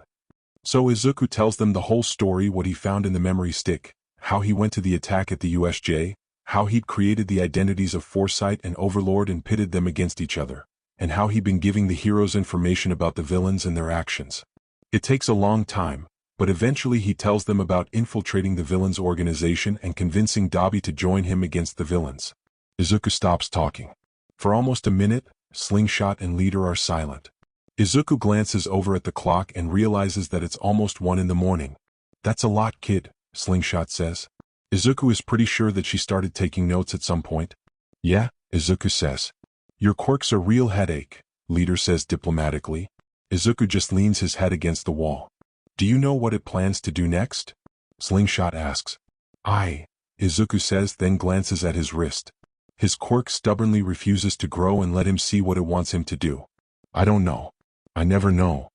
Speaker 1: So Izuku tells them the whole story, what he found in the memory stick, how he went to the attack at the USJ, how he'd created the identities of Foresight and Overlord and pitted them against each other, and how he'd been giving the heroes information about the villains and their actions. It takes a long time, but eventually he tells them about infiltrating the villains' organization and convincing Dabi to join him against the villains. Izuku stops talking. For almost a minute, Slingshot and leader are silent. Izuku glances over at the clock and realizes that it's almost 1 in the morning. That's a lot, kid, Slingshot says. Izuku is pretty sure that she started taking notes at some point. Yeah, Izuku says. Your quirk's a real headache, leader says diplomatically. Izuku just leans his head against the wall. Do you know what it plans to do next? Slingshot asks. Izuku says, then glances at his wrist. His quirk stubbornly refuses to grow and let him see what it wants him to do. I don't know. I never know.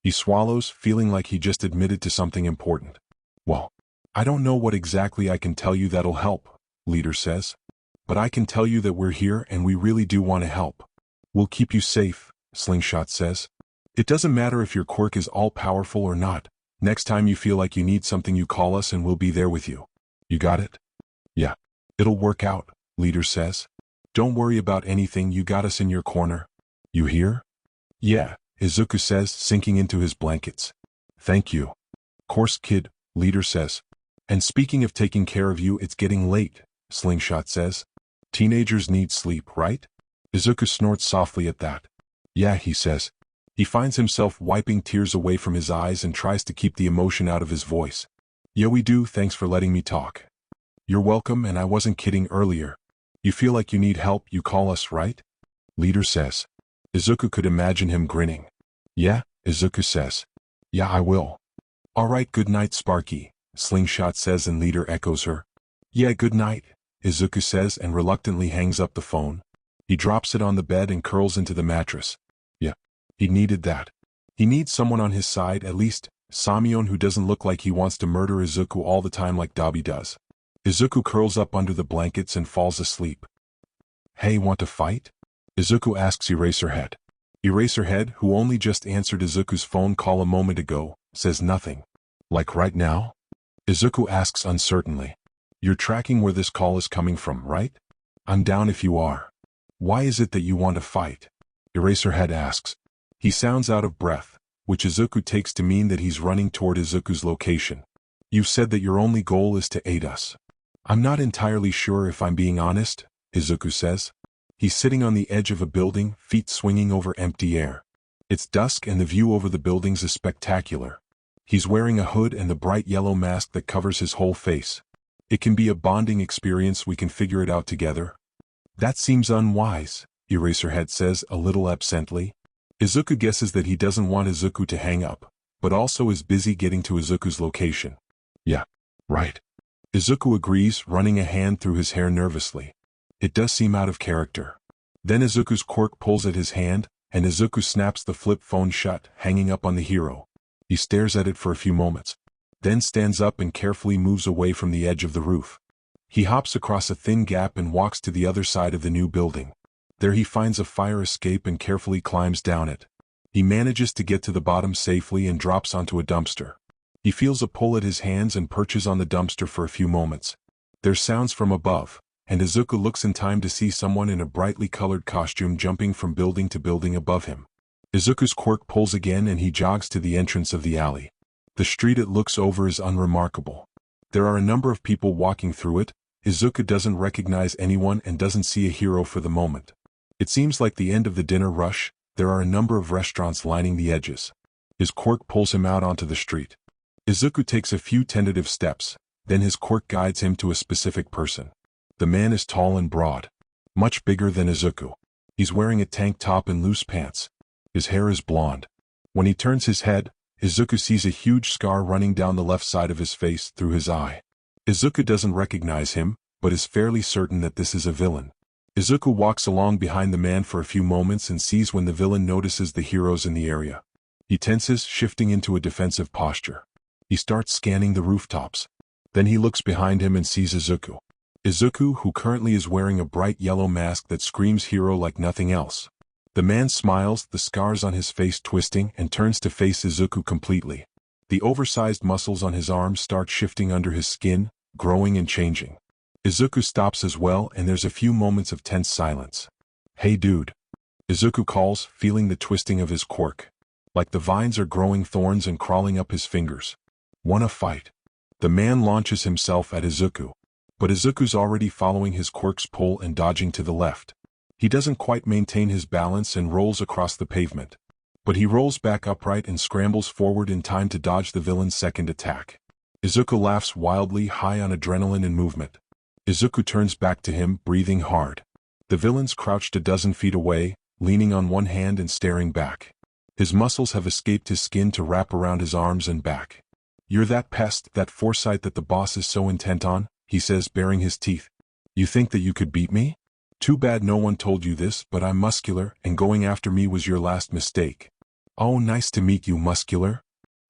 Speaker 1: He swallows, feeling like he just admitted to something important. Well, I don't know what exactly I can tell you that'll help, leader says. But I can tell you that we're here and we really do want to help. We'll keep you safe, Slingshot says. It doesn't matter if your quirk is all-powerful or not. Next time you feel like you need something, you call us and we'll be there with you. You got it? Yeah. It'll work out, leader says. Don't worry about anything, you got us in your corner. You hear? Yeah, Izuku says, sinking into his blankets. Thank you. Course kid, leader says. And speaking of taking care of you, it's getting late, Slingshot says. Teenagers need sleep, right? Izuku snorts softly at that. Yeah, he says. He finds himself wiping tears away from his eyes and tries to keep the emotion out of his voice. Yeah, we do, thanks for letting me talk. You're welcome, and I wasn't kidding earlier. You feel like you need help, you call us, right? Leader says. Izuku could imagine him grinning. Yeah, Izuku says. Yeah, I will. All right, good night, Sparky, Slingshot says, and leader echoes her. Yeah, good night, Izuku says and reluctantly hangs up the phone. He drops it on the bed and curls into the mattress. Yeah, he needed that. He needs someone on his side, at least Samion, who doesn't look like he wants to murder Izuku all the time like Dabi does. Izuku curls up under the blankets and falls asleep. Hey, want to fight? Izuku asks Eraserhead. Eraserhead, who only just answered Izuku's phone call a moment ago, says nothing. Like right now? Izuku asks uncertainly. You're tracking where this call is coming from, right? I'm down if you are. Why is it that you want to fight? Eraserhead asks. He sounds out of breath, which Izuku takes to mean that he's running toward Izuku's location. You've said that your only goal is to aid us. I'm not entirely sure if I'm being honest, Izuku says. He's sitting on the edge of a building, feet swinging over empty air. It's dusk and the view over the buildings is spectacular. He's wearing a hood and the bright yellow mask that covers his whole face. It can be a bonding experience, we can figure it out together. That seems unwise, Eraserhead says a little absently. Izuku guesses that he doesn't want Izuku to hang up, but also is busy getting to Izuku's location. Yeah, right. Izuku agrees, running a hand through his hair nervously. It does seem out of character. Then Izuku's quirk pulls at his hand, and Izuku snaps the flip phone shut, hanging up on the hero. He stares at it for a few moments, then stands up and carefully moves away from the edge of the roof. He hops across a thin gap and walks to the other side of the new building. There he finds a fire escape and carefully climbs down it. He manages to get to the bottom safely and drops onto a dumpster. He feels a pull at his hands and perches on the dumpster for a few moments. There's sounds from above, and Izuku looks in time to see someone in a brightly colored costume jumping from building to building above him. Izuku's quirk pulls again and he jogs to the entrance of the alley. The street it looks over is unremarkable. There are a number of people walking through it. Izuku doesn't recognize anyone and doesn't see a hero for the moment. It seems like the end of the dinner rush. There are a number of restaurants lining the edges. His quirk pulls him out onto the street. Izuku takes a few tentative steps, then his quirk guides him to a specific person. The man is tall and broad, much bigger than Izuku. He's wearing a tank top and loose pants. His hair is blonde. When he turns his head, Izuku sees a huge scar running down the left side of his face through his eye. Izuku doesn't recognize him, but is fairly certain that this is a villain. Izuku walks along behind the man for a few moments and sees when the villain notices the heroes in the area. He tenses, shifting into a defensive posture. He starts scanning the rooftops. Then he looks behind him and sees Izuku. Izuku, who currently is wearing a bright yellow mask that screams hero like nothing else. The man smiles, the scars on his face twisting, and turns to face Izuku completely. The oversized muscles on his arms start shifting under his skin, growing and changing. Izuku stops as well, and there's a few moments of tense silence. "Hey dude," Izuku calls, feeling the twisting of his quirk. Like the vines are growing thorns and crawling up his fingers. "Wanna fight?" The man launches himself at Izuku. But Izuku's already following his quirk's pull and dodging to the left. He doesn't quite maintain his balance and rolls across the pavement. But he rolls back upright and scrambles forward in time to dodge the villain's second attack. Izuku laughs wildly, high on adrenaline and movement. Izuku turns back to him, breathing hard. The villain's crouched a dozen feet away, leaning on one hand and staring back. His muscles have escaped his skin to wrap around his arms and back. "You're that pest, that Foresight that the boss is so intent on," he says, baring his teeth. "You think that you could beat me? Too bad no one told you this, but I'm muscular, and going after me was your last mistake." "Oh, nice to meet you, Muscular."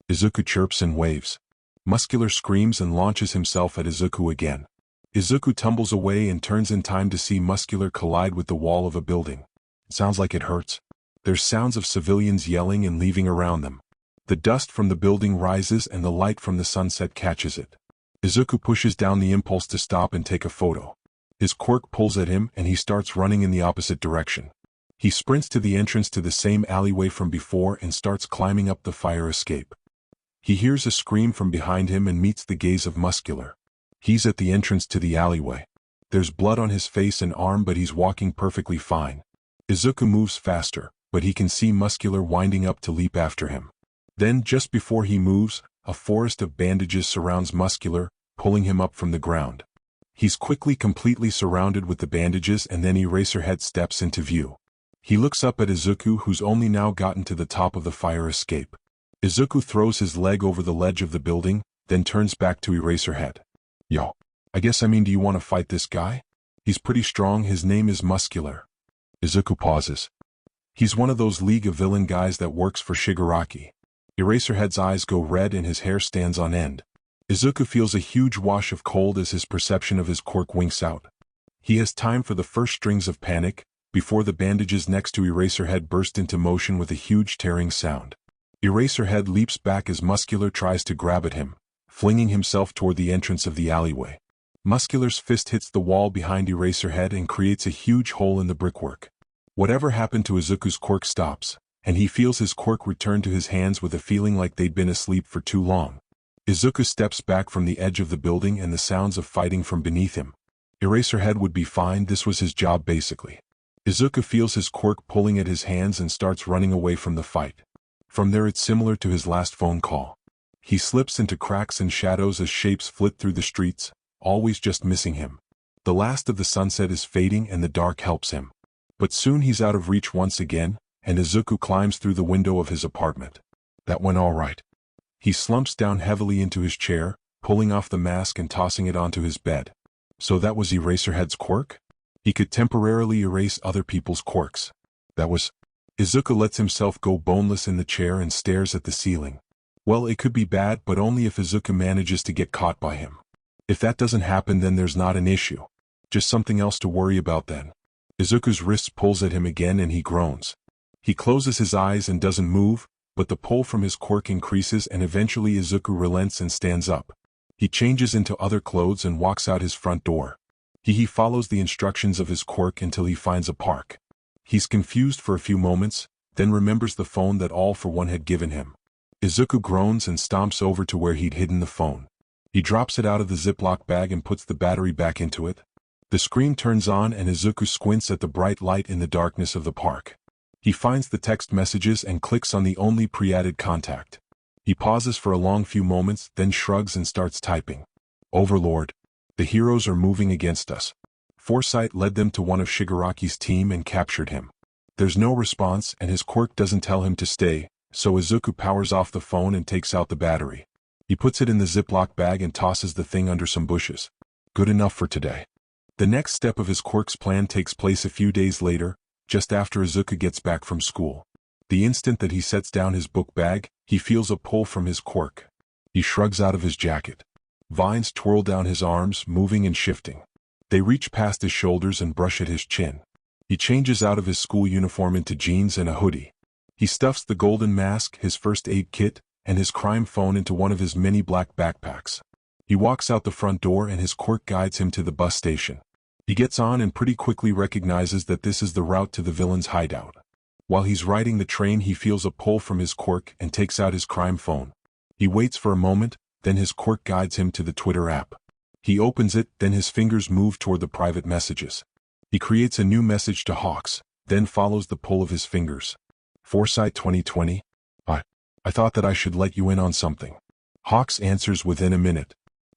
Speaker 1: Izuku chirps and waves. Muscular screams and launches himself at Izuku again. Izuku tumbles away and turns in time to see Muscular collide with the wall of a building. Sounds like it hurts. There's sounds of civilians yelling and leaving around them. The dust from the building rises and the light from the sunset catches it. Izuku pushes down the impulse to stop and take a photo. His quirk pulls at him and he starts running in the opposite direction. He sprints to the entrance to the same alleyway from before and starts climbing up the fire escape. He hears a scream from behind him and meets the gaze of Muscular. He's at the entrance to the alleyway. There's blood on his face and arm, but he's walking perfectly fine. Izuku moves faster, but he can see Muscular winding up to leap after him. Then, just before he moves, a forest of bandages surrounds Muscular, pulling him up from the ground. He's quickly completely surrounded with the bandages, and then Eraserhead steps into view. He looks up at Izuku, who's only now gotten to the top of the fire escape. Izuku throws his leg over the ledge of the building, then turns back to Eraserhead. "Yo, do you want to fight this guy? He's pretty strong, his name is Muscular." Izuku pauses. "He's one of those League of Villain guys that works for Shigaraki." Eraserhead's eyes go red and his hair stands on end. Izuku feels a huge wash of cold as his perception of his quirk winks out. He has time for the first strings of panic, before the bandages next to Eraserhead burst into motion with a huge tearing sound. Eraserhead leaps back as Muscular tries to grab at him, flinging himself toward the entrance of the alleyway. Muscular's fist hits the wall behind Eraserhead and creates a huge hole in the brickwork. Whatever happened to Izuku's quirk stops, and he feels his quirk return to his hands with a feeling like they'd been asleep for too long. Izuku steps back from the edge of the building and the sounds of fighting from beneath him. Eraserhead would be fine, this was his job basically. Izuku feels his quirk pulling at his hands and starts running away from the fight. From there it's similar to his last phone call. He slips into cracks and shadows as shapes flit through the streets, always just missing him. The last of the sunset is fading and the dark helps him. But soon he's out of reach once again, and Izuku climbs through the window of his apartment. That went all right. He slumps down heavily into his chair, pulling off the mask and tossing it onto his bed. So that was Eraserhead's quirk? He could temporarily erase other people's quirks. That was... Izuku lets himself go boneless in the chair and stares at the ceiling. Well, it could be bad, but only if Izuku manages to get caught by him. If that doesn't happen, then there's not an issue. Just something else to worry about then. Izuku's wrist pulls at him again and he groans. He closes his eyes and doesn't move, but the pull from his quirk increases and eventually Izuku relents and stands up. He changes into other clothes and walks out his front door. He follows the instructions of his quirk until he finds a park. He's confused for a few moments, then remembers the phone that All for One had given him. Izuku groans and stomps over to where he'd hidden the phone. He drops it out of the Ziploc bag and puts the battery back into it. The screen turns on and Izuku squints at the bright light in the darkness of the park. He finds the text messages and clicks on the only pre-added contact. He pauses for a long few moments, then shrugs and starts typing. Overlord. The heroes are moving against us. Foresight led them to one of Shigaraki's team and captured him. There's no response and his quirk doesn't tell him to stay, so Izuku powers off the phone and takes out the battery. He puts it in the Ziploc bag and tosses the thing under some bushes. Good enough for today. The next step of his quirk's plan takes place a few days later, just after Izuku gets back from school. The instant that he sets down his book bag, he feels a pull from his quirk. He shrugs out of his jacket. Vines twirl down his arms, moving and shifting. They reach past his shoulders and brush at his chin. He changes out of his school uniform into jeans and a hoodie. He stuffs the golden mask, his first aid kit, and his crime phone into one of his many black backpacks. He walks out the front door and his quirk guides him to the bus station. He gets on and pretty quickly recognizes that this is the route to the villain's hideout. While he's riding the train, he feels a pull from his quirk and takes out his crime phone. He waits for a moment, then his quirk guides him to the Twitter app. He opens it, then his fingers move toward the private messages. He creates a new message to Hawks, then follows the pull of his fingers. Foresight 2020? I thought that I should let you in on something. Hawks answers within a minute.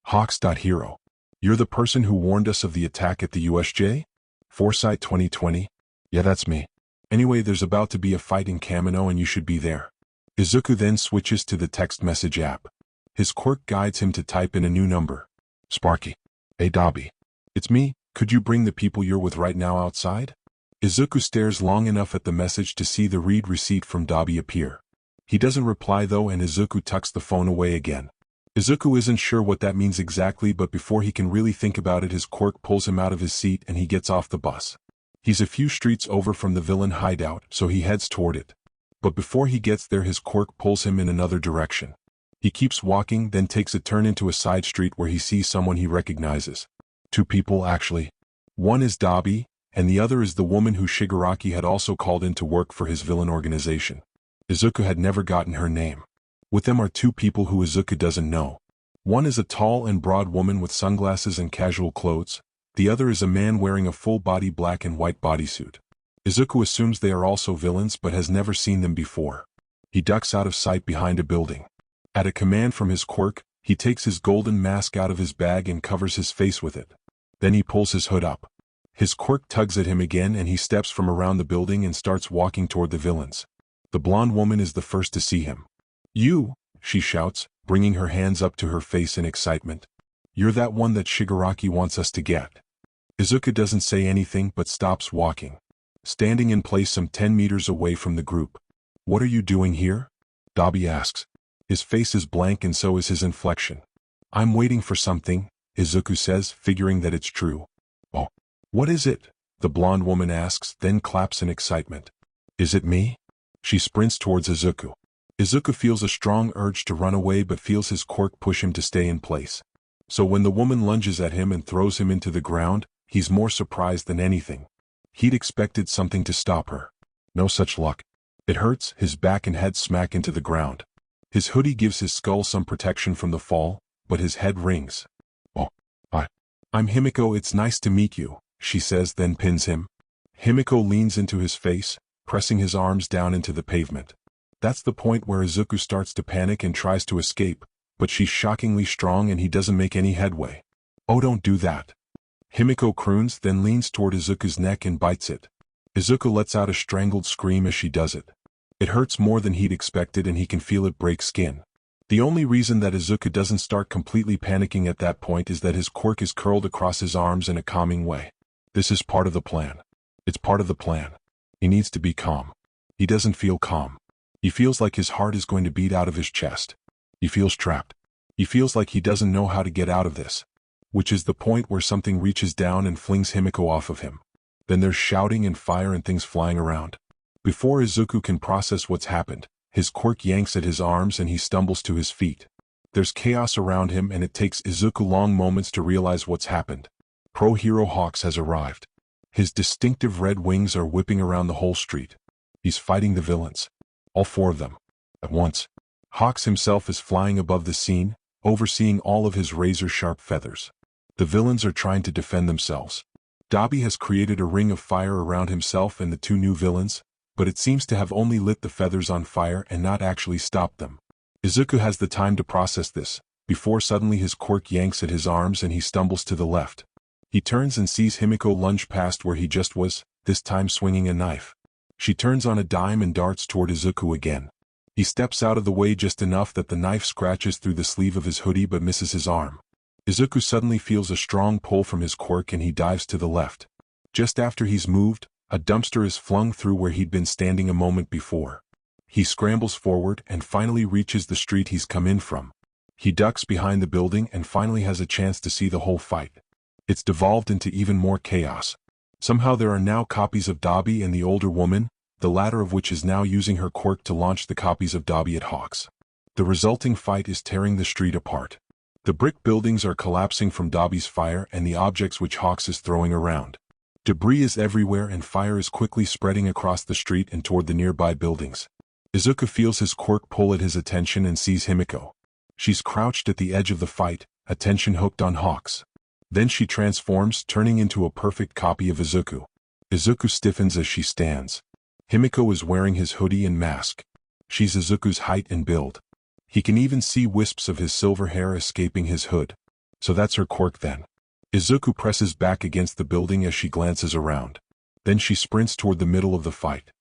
Speaker 1: Hawks.hero. You're the person who warned us of the attack at the USJ? Foresight 2020? Yeah, that's me. Anyway, there's about to be a fight in Kamino and you should be there. Izuku then switches to the text message app. His quirk guides him to type in a new number. Sparky. Hey Dobby. It's me, could you bring the people you're with right now outside? Izuku stares long enough at the message to see the read receipt from Dobby appear. He doesn't reply though and Izuku tucks the phone away again. Izuku isn't sure what that means exactly, but before he can really think about it, his quirk pulls him out of his seat and he gets off the bus. He's a few streets over from the villain hideout, so he heads toward it. But before he gets there, his quirk pulls him in another direction. He keeps walking, then takes a turn into a side street where he sees someone he recognizes. Two people, actually. One is Dobby, and the other is the woman who Shigaraki had also called in to work for his villain organization. Izuku had never gotten her name. With them are two people who Izuku doesn't know. One is a tall and broad woman with sunglasses and casual clothes. The other is a man wearing a full-body black and white bodysuit. Izuku assumes they are also villains but has never seen them before. He ducks out of sight behind a building. At a command from his quirk, he takes his golden mask out of his bag and covers his face with it. Then he pulls his hood up. His quirk tugs at him again and he steps from around the building and starts walking toward the villains. The blonde woman is the first to see him. You, she shouts, bringing her hands up to her face in excitement. You're that one that Shigaraki wants us to get. Izuku doesn't say anything but stops walking. Standing in place some 10 meters away from the group. What are you doing here? Dobby asks. His face is blank and so is his inflection. I'm waiting for something, Izuku says, figuring that it's true. Oh, what is it? The blonde woman asks, then claps in excitement. Is it me? She sprints towards Izuku. Izuku feels a strong urge to run away but feels his quirk push him to stay in place. So when the woman lunges at him and throws him into the ground, he's more surprised than anything. He'd expected something to stop her. No such luck. It hurts, his back and head smack into the ground. His hoodie gives his skull some protection from the fall, but his head rings. Oh, I'm Himiko, it's nice to meet you, she says, then pins him. Himiko leans into his face, pressing his arms down into the pavement. That's the point where Izuku starts to panic and tries to escape, but she's shockingly strong and he doesn't make any headway. Oh, don't do that. Himiko croons, then leans toward Izuku's neck and bites it. Izuku lets out a strangled scream as she does it. It hurts more than he'd expected and he can feel it break skin. The only reason that Izuku doesn't start completely panicking at that point is that his quirk is curled across his arms in a calming way. This is part of the plan. It's part of the plan. He needs to be calm. He doesn't feel calm. He feels like his heart is going to beat out of his chest. He feels trapped. He feels like he doesn't know how to get out of this. Which is the point where something reaches down and flings Himiko off of him. Then there's shouting and fire and things flying around. Before Izuku can process what's happened, his quirk yanks at his arms and he stumbles to his feet. There's chaos around him and it takes Izuku long moments to realize what's happened. Pro-hero Hawks has arrived. His distinctive red wings are whipping around the whole street. He's fighting the villains. All four of them. At once. Hawks himself is flying above the scene, overseeing all of his razor-sharp feathers. The villains are trying to defend themselves. Dabi has created a ring of fire around himself and the two new villains, but it seems to have only lit the feathers on fire and not actually stopped them. Izuku has the time to process this, before suddenly his quirk yanks at his arms and he stumbles to the left. He turns and sees Himiko lunge past where he just was, this time swinging a knife. She turns on a dime and darts toward Izuku again. He steps out of the way just enough that the knife scratches through the sleeve of his hoodie but misses his arm. Izuku suddenly feels a strong pull from his quirk and he dives to the left. Just after he's moved, a dumpster is flung through where he'd been standing a moment before. He scrambles forward and finally reaches the street he's come in from. He ducks behind the building and finally has a chance to see the whole fight. It's devolved into even more chaos. Somehow there are now copies of Dabi and the older woman, the latter of which is now using her quirk to launch the copies of Dabi at Hawks. The resulting fight is tearing the street apart. The brick buildings are collapsing from Dabi's fire and the objects which Hawks is throwing around. Debris is everywhere and fire is quickly spreading across the street and toward the nearby buildings. Izuku feels his quirk pull at his attention and sees Himiko. She's crouched at the edge of the fight, attention hooked on Hawks. Then she transforms, turning into a perfect copy of Izuku. Izuku stiffens as she stands. Himiko is wearing his hoodie and mask. She's Izuku's height and build. He can even see wisps of his silver hair escaping his hood. So that's her quirk then. Izuku presses back against the building as she glances around. Then she sprints toward the middle of the fight.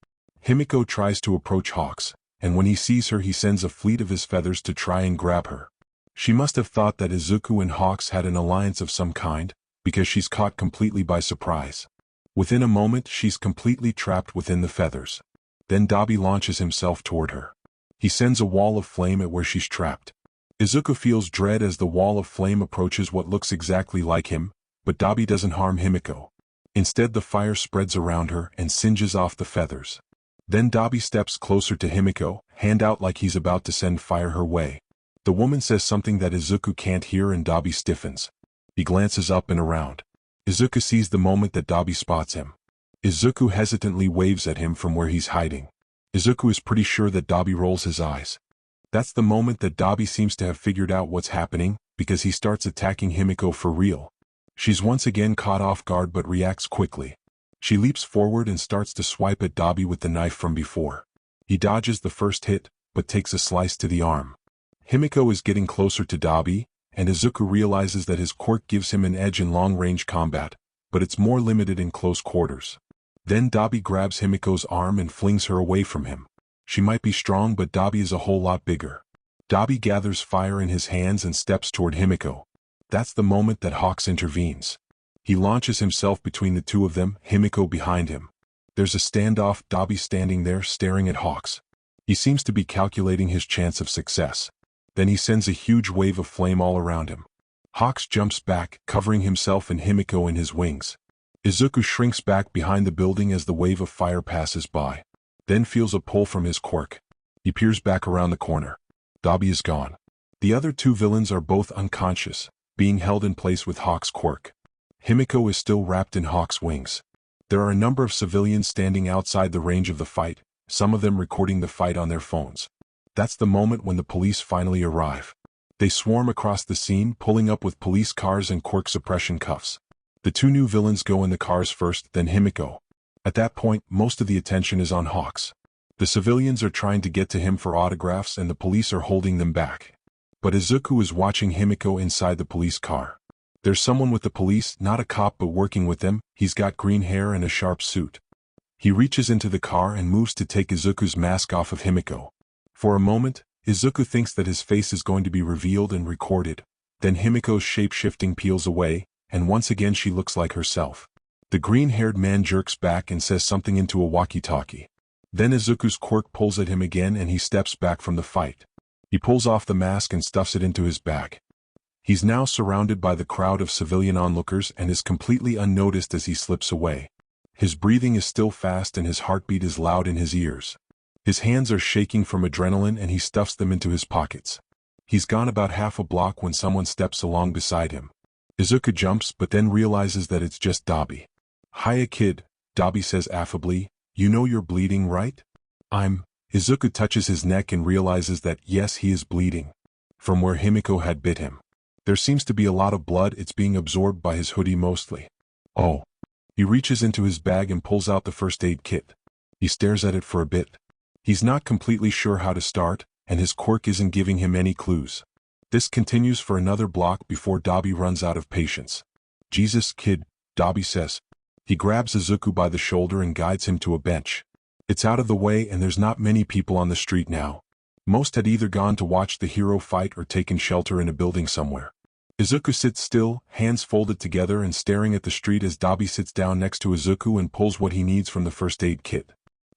Speaker 1: Himiko tries to approach Hawks, and when he sees her he sends a fleet of his feathers to try and grab her. She must have thought that Izuku and Hawks had an alliance of some kind, because she's caught completely by surprise. Within a moment she's completely trapped within the feathers. Then Dabi launches himself toward her. He sends a wall of flame at where she's trapped. Izuku feels dread as the wall of flame approaches what looks exactly like him, but Dabi doesn't harm Himiko. Instead the fire spreads around her and singes off the feathers. Then Dabi steps closer to Himiko, hand out like he's about to send fire her way. The woman says something that Izuku can't hear and Dabi stiffens. He glances up and around. Izuku sees the moment that Dabi spots him. Izuku hesitantly waves at him from where he's hiding. Izuku is pretty sure that Dabi rolls his eyes. That's the moment that Dabi seems to have figured out what's happening, because he starts attacking Himiko for real. She's once again caught off guard but reacts quickly. She leaps forward and starts to swipe at Dabi with the knife from before. He dodges the first hit, but takes a slice to the arm. Himiko is getting closer to Dabi, and Izuku realizes that his quirk gives him an edge in long-range combat, but it's more limited in close quarters. Then Dabi grabs Himiko's arm and flings her away from him. She might be strong but Dabi is a whole lot bigger. Dabi gathers fire in his hands and steps toward Himiko. That's the moment that Hawks intervenes. He launches himself between the two of them, Himiko behind him. There's a standoff, Dabi standing there staring at Hawks. He seems to be calculating his chance of success. Then he sends a huge wave of flame all around him. Hawks jumps back, covering himself and Himiko in his wings. Izuku shrinks back behind the building as the wave of fire passes by. Then feels a pull from his quirk. He peers back around the corner. Dabi is gone. The other two villains are both unconscious, being held in place with Hawk's quirk. Himiko is still wrapped in Hawk's wings. There are a number of civilians standing outside the range of the fight, some of them recording the fight on their phones. That's the moment when the police finally arrive. They swarm across the scene, pulling up with police cars and quirk suppression cuffs. The two new villains go in the cars first, then Himiko. At that point, most of the attention is on Hawks. The civilians are trying to get to him for autographs and the police are holding them back. But Izuku is watching Himiko inside the police car. There's someone with the police, not a cop but working with them. He's got green hair and a sharp suit. He reaches into the car and moves to take Izuku's mask off of Himiko. For a moment, Izuku thinks that his face is going to be revealed and recorded. Then Himiko's shape-shifting peels away, and once again she looks like herself. The green-haired man jerks back and says something into a walkie-talkie. Then Izuku's quirk pulls at him again and he steps back from the fight. He pulls off the mask and stuffs it into his bag. He's now surrounded by the crowd of civilian onlookers and is completely unnoticed as he slips away. His breathing is still fast and his heartbeat is loud in his ears. His hands are shaking from adrenaline and he stuffs them into his pockets. He's gone about half a block when someone steps along beside him. Izuku jumps but then realizes that it's just Dabi. "Hiya kid," Dabi says affably, "you know you're bleeding, right?" Izuku touches his neck and realizes that yes, he is bleeding. From where Himiko had bit him. There seems to be a lot of blood, it's being absorbed by his hoodie mostly. "Oh." He reaches into his bag and pulls out the first aid kit. He stares at it for a bit. He's not completely sure how to start, and his quirk isn't giving him any clues. This continues for another block before Dabi runs out of patience. "Jesus, kid," Dabi says. He grabs Izuku by the shoulder and guides him to a bench. It's out of the way and there's not many people on the street now. Most had either gone to watch the hero fight or taken shelter in a building somewhere. Izuku sits still, hands folded together and staring at the street as Dabi sits down next to Izuku and pulls what he needs from the first aid kit.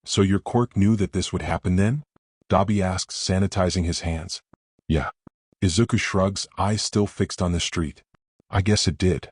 Speaker 1: "So your quirk knew that this would happen then?" Dabi asks, sanitizing his hands. "Yeah." Izuku shrugs, eyes still fixed on the street. "I guess it did.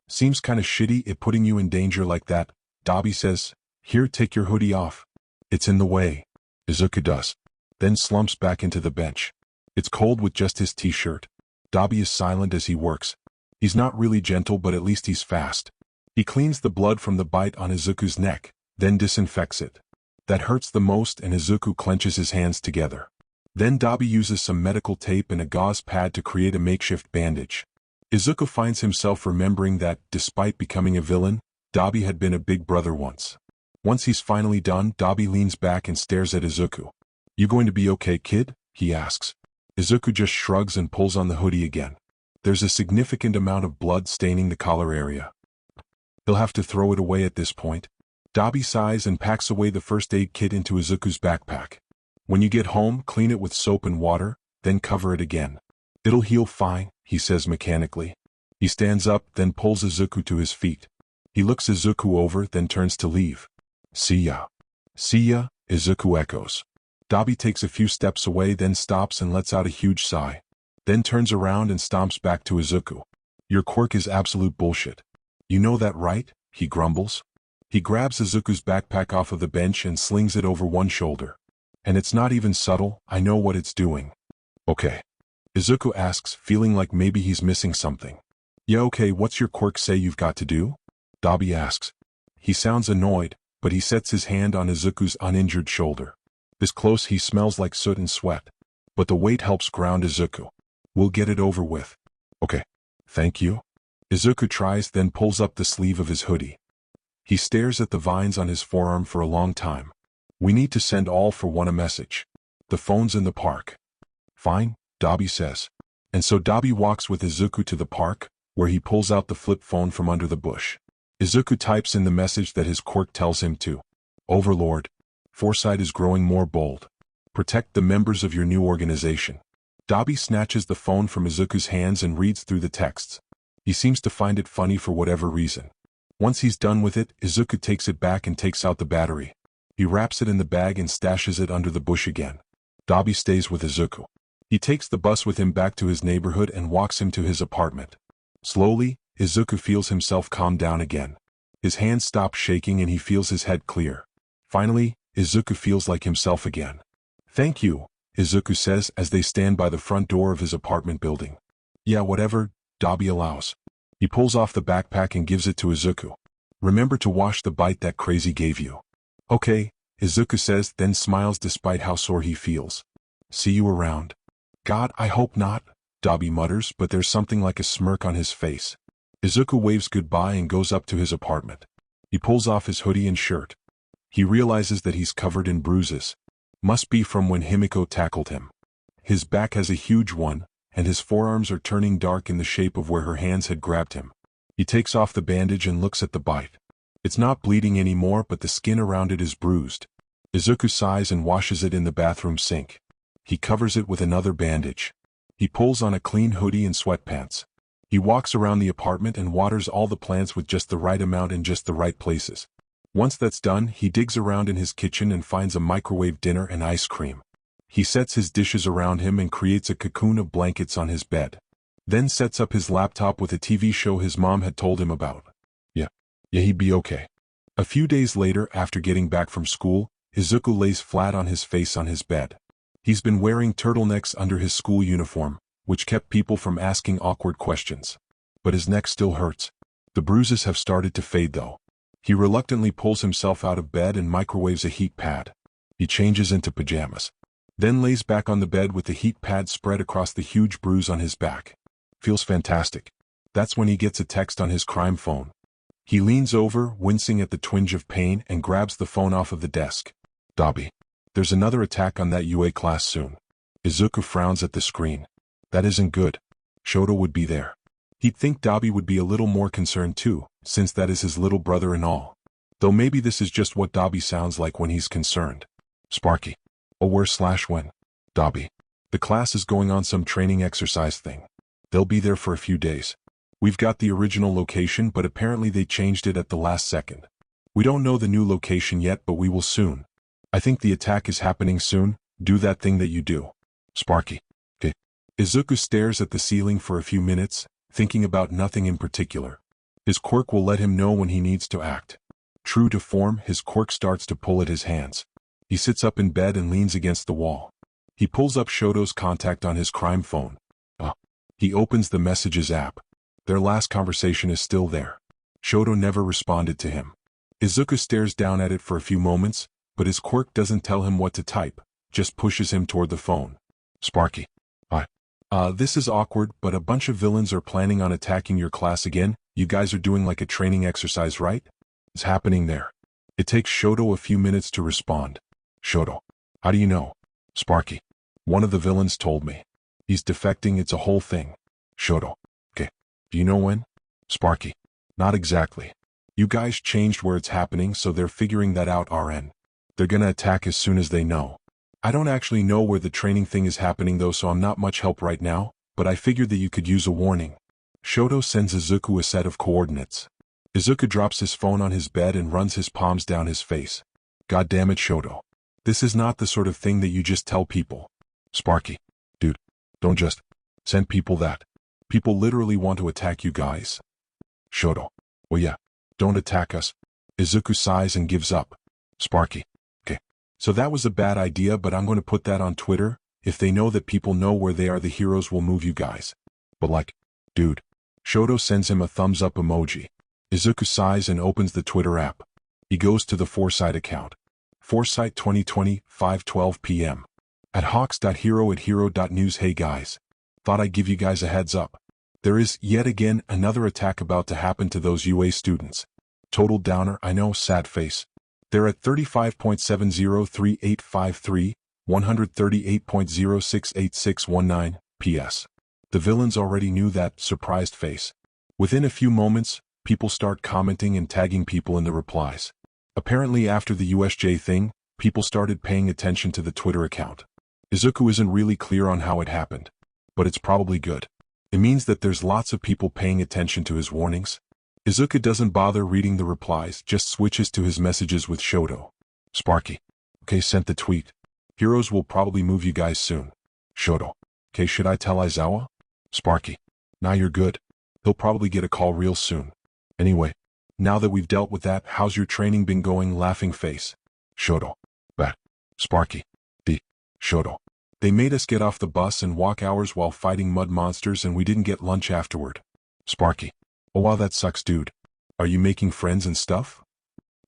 Speaker 1: Seems kinda shitty it putting you in danger like that," Dabi says. "Here, take your hoodie off. It's in the way." Izuku does. Then slumps back into the bench. It's cold with just his t-shirt. Dabi is silent as he works. He's not really gentle but at least he's fast. He cleans the blood from the bite on Izuku's neck, then disinfects it. That hurts the most and Izuku clenches his hands together. Then Dabi uses some medical tape and a gauze pad to create a makeshift bandage. Izuku finds himself remembering that, despite becoming a villain, Dabi had been a big brother once. Once he's finally done, Dabi leans back and stares at Izuku. "You going to be okay, kid?" he asks. Izuku just shrugs and pulls on the hoodie again. There's a significant amount of blood staining the collar area. He'll have to throw it away at this point. Dabi sighs and packs away the first aid kit into Izuku's backpack. "When you get home, clean it with soap and water, then cover it again. It'll heal fine," he says mechanically. He stands up, then pulls Izuku to his feet. He looks Izuku over, then turns to leave. "See ya." "See ya," Izuku echoes. Dabi takes a few steps away, then stops and lets out a huge sigh. Then turns around and stomps back to Izuku. "Your quirk is absolute bullshit. You know that, right?" he grumbles. He grabs Izuku's backpack off of the bench and slings it over one shoulder. "And it's not even subtle, I know what it's doing." "Okay." Izuku asks, feeling like maybe he's missing something. "Yeah, okay, what's your quirk say you've got to do?" Dabi asks. He sounds annoyed, but he sets his hand on Izuku's uninjured shoulder. This close he smells like soot and sweat. But the weight helps ground Izuku. "We'll get it over with." "Okay. Thank you." Izuku tries, then pulls up the sleeve of his hoodie. He stares at the vines on his forearm for a long time. "We need to send all for one a message. The phone's in the park." "Fine," Dabi says. And so Dabi walks with Izuku to the park, where he pulls out the flip phone from under the bush. Izuku types in the message that his quirk tells him to. "Overlord. Foresight is growing more bold. Protect the members of your new organization." Dabi snatches the phone from Izuku's hands and reads through the texts. He seems to find it funny for whatever reason. Once he's done with it, Izuku takes it back and takes out the battery. He wraps it in the bag and stashes it under the bush again. Dabi stays with Izuku. He takes the bus with him back to his neighborhood and walks him to his apartment. Slowly, Izuku feels himself calm down again. His hands stop shaking and he feels his head clear. Finally, Izuku feels like himself again. "Thank you," Izuku says as they stand by the front door of his apartment building. "Yeah, whatever," Dabi allows. He pulls off the backpack and gives it to Izuku. "Remember to wash the bite that crazy gave you." "Okay," Izuku says, then smiles despite how sore he feels. "See you around." "God, I hope not," Dabi mutters, but there's something like a smirk on his face. Izuku waves goodbye and goes up to his apartment. He pulls off his hoodie and shirt. He realizes that he's covered in bruises. Must be from when Himiko tackled him. His back has a huge one, and his forearms are turning dark in the shape of where her hands had grabbed him. He takes off the bandage and looks at the bite. It's not bleeding anymore, but the skin around it is bruised. Izuku sighs and washes it in the bathroom sink. He covers it with another bandage. He pulls on a clean hoodie and sweatpants. He walks around the apartment and waters all the plants with just the right amount in just the right places. Once that's done, he digs around in his kitchen and finds a microwave dinner and ice cream. He sets his dishes around him and creates a cocoon of blankets on his bed. Then sets up his laptop with a TV show his mom had told him about. Yeah, he'd be okay. A few days later, after getting back from school, Izuku lays flat on his face on his bed. He's been wearing turtlenecks under his school uniform, which kept people from asking awkward questions. But his neck still hurts. The bruises have started to fade though. He reluctantly pulls himself out of bed and microwaves a heat pad. He changes into pajamas. Then lays back on the bed with the heat pad spread across the huge bruise on his back. Feels fantastic. That's when he gets a text on his crime phone. He leans over, wincing at the twinge of pain, and grabs the phone off of the desk. Dabi. There's another attack on that UA class soon. Izuku frowns at the screen. That isn't good. Shoto would be there. He'd think Dabi would be a little more concerned too, since that is his little brother and all. Though maybe this is just what Dabi sounds like when he's concerned. Sparky. Oh, where/when? Dabi. The class is going on some training exercise thing. They'll be there for a few days. We've got the original location, but apparently they changed it at the last second. We don't know the new location yet, but we will soon. I think the attack is happening soon. Do that thing that you do. Sparky. Okay. Izuku stares at the ceiling for a few minutes, thinking about nothing in particular. His quirk will let him know when he needs to act. True to form, his quirk starts to pull at his hands. He sits up in bed and leans against the wall. He pulls up Shoto's contact on his crime phone. He opens the Messages app. Their last conversation is still there. Shoto never responded to him. Izuku stares down at it for a few moments, but his quirk doesn't tell him what to type, just pushes him toward the phone. Sparky. Hi. This is awkward, but a bunch of villains are planning on attacking your class again. You guys are doing like a training exercise, right? It's happening there. It takes Shoto a few minutes to respond. Shoto. How do you know? Sparky. One of the villains told me. He's defecting, it's a whole thing. Shoto. Okay. Do you know when? Sparky. Not exactly. You guys changed where it's happening, so they're figuring that out RN. They're gonna attack as soon as they know. I don't actually know where the training thing is happening though, so I'm not much help right now, but I figured that you could use a warning. Shoto sends Izuku a set of coordinates. Izuku drops his phone on his bed and runs his palms down his face. God damn it, Shoto. This is not the sort of thing that you just tell people. Sparky. Dude. Don't just send people that. People literally want to attack you guys. Shoto. Well yeah. Don't attack us. Izuku sighs and gives up. Sparky. Okay. So that was a bad idea, but I'm going to put that on Twitter. If they know that people know where they are, the heroes will move you guys. But like, dude. Shoto sends him a thumbs up emoji. Izuku sighs and opens the Twitter app. He goes to the Foresight account. Foresight 2020, 5:12 p.m. At hawks.hero@hero.news. Hey guys. Thought I'd give you guys a heads up. There is, yet again, another attack about to happen to those UA students. Total downer, I know, sad face. They're at 35.703853, 138.068619, PS. The villains already knew that, surprised face. Within a few moments, people start commenting and tagging people in the replies. Apparently after the USJ thing, people started paying attention to the Twitter account. Izuku isn't really clear on how it happened. But it's probably good. It means that there's lots of people paying attention to his warnings. Izuku doesn't bother reading the replies, just switches to his messages with Shoto. Sparky. Okay, sent the tweet. Heroes will probably move you guys soon. Shoto. Okay, should I tell Aizawa? Sparky. Nah, you're good. He'll probably get a call real soon. Anyway, now that we've dealt with that, how's your training been going? Laughing face. Shoto. Bad. Sparky. Shoto. They made us get off the bus and walk hours while fighting mud monsters, and we didn't get lunch afterward. Sparky. Oh wow, that sucks, dude. Are you making friends and stuff?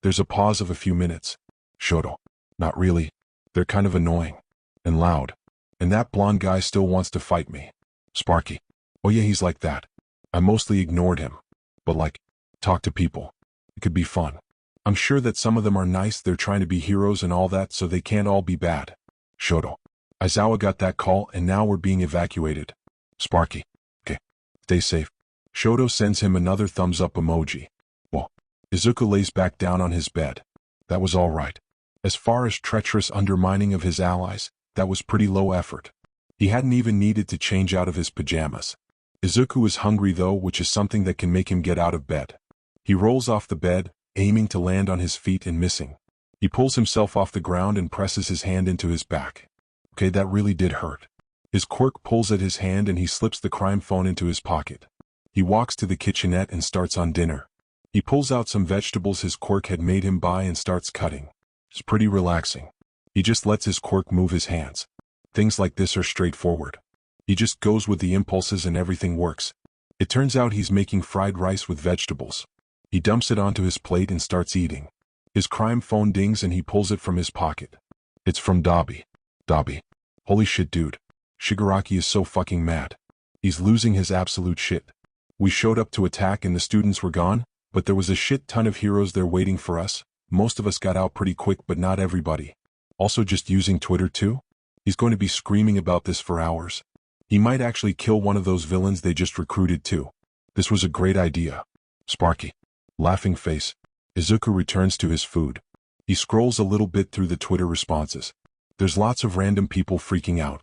Speaker 1: There's a pause of a few minutes. Shoto. Not really. They're kind of annoying. And loud. And that blonde guy still wants to fight me. Sparky. Oh yeah, he's like that. I mostly ignored him. But like, talk to people. It could be fun. I'm sure that some of them are nice, they're trying to be heroes and all that, so they can't all be bad. Shoto. Aizawa got that call and now we're being evacuated. Sparky. Okay. Stay safe. Shoto sends him another thumbs up emoji. Well, Izuku lays back down on his bed. That was all right. As far as treacherous undermining of his allies, that was pretty low effort. He hadn't even needed to change out of his pajamas. Izuku is hungry though, which is something that can make him get out of bed. He rolls off the bed, aiming to land on his feet and missing. He pulls himself off the ground and presses his hand into his back. Okay, that really did hurt. His quirk pulls at his hand and he slips the crime phone into his pocket. He walks to the kitchenette and starts on dinner. He pulls out some vegetables his quirk had made him buy and starts cutting. It's pretty relaxing. He just lets his quirk move his hands. Things like this are straightforward. He just goes with the impulses and everything works. It turns out he's making fried rice with vegetables. He dumps it onto his plate and starts eating. His crime phone dings and he pulls it from his pocket. It's from Dabi. Dabi. Holy shit, dude. Shigaraki is so fucking mad. He's losing his absolute shit. We showed up to attack and the students were gone? But there was a shit ton of heroes there waiting for us. Most of us got out pretty quick, but not everybody. Also just using Twitter too? He's going to be screaming about this for hours. He might actually kill one of those villains they just recruited too. This was a great idea. Sparky. Laughing face. Izuku returns to his food. He scrolls a little bit through the Twitter responses. There's lots of random people freaking out.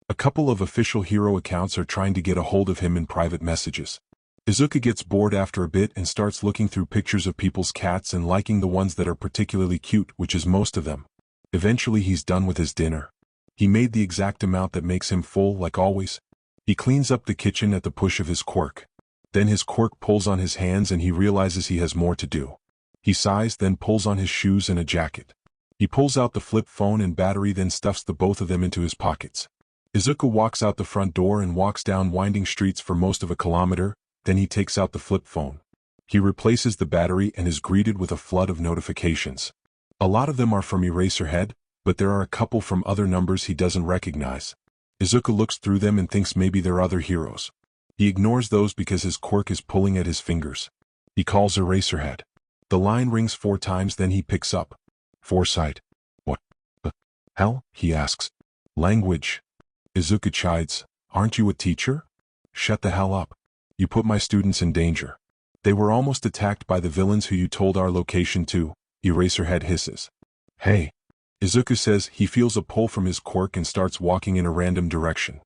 Speaker 1: A couple of official hero accounts are trying to get a hold of him in private messages. Izuku gets bored after a bit and starts looking through pictures of people's cats and liking the ones that are particularly cute, which is most of them. Eventually he's done with his dinner. He made the exact amount that makes him full, like always. He cleans up the kitchen at the push of his quirk. Then his quirk pulls on his hands and he realizes he has more to do. He sighs, then pulls on his shoes and a jacket. He pulls out the flip phone and battery, then stuffs the both of them into his pockets. Izuku walks out the front door and walks down winding streets for most of a kilometer. Then he takes out the flip phone. He replaces the battery and is greeted with a flood of notifications. A lot of them are from Eraserhead, but there are a couple from other numbers he doesn't recognize. Izuku looks through them and thinks maybe they're other heroes. He ignores those because his quirk is pulling at his fingers. He calls Eraserhead. The line rings 4 times, then he picks up. Foresight. What the hell? He asks. Language. Izuku chides. Aren't you a teacher? Shut the hell up. You put my students in danger. They were almost attacked by the villains who you told our location to, Eraserhead hisses. Hey. Izuku says he feels a pull from his quirk and starts walking in a random direction.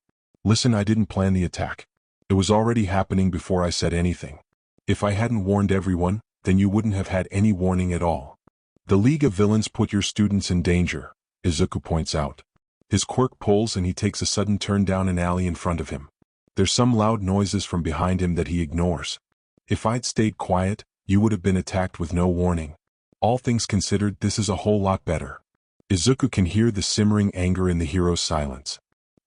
Speaker 1: Listen, I didn't plan the attack. It was already happening before I said anything. If I hadn't warned everyone, then you wouldn't have had any warning at all. The League of Villains put your students in danger, Izuku points out. His quirk pulls and he takes a sudden turn down an alley in front of him. There's some loud noises from behind him that he ignores. If I'd stayed quiet, you would have been attacked with no warning. All things considered, this is a whole lot better. Izuku can hear the simmering anger in the hero's silence.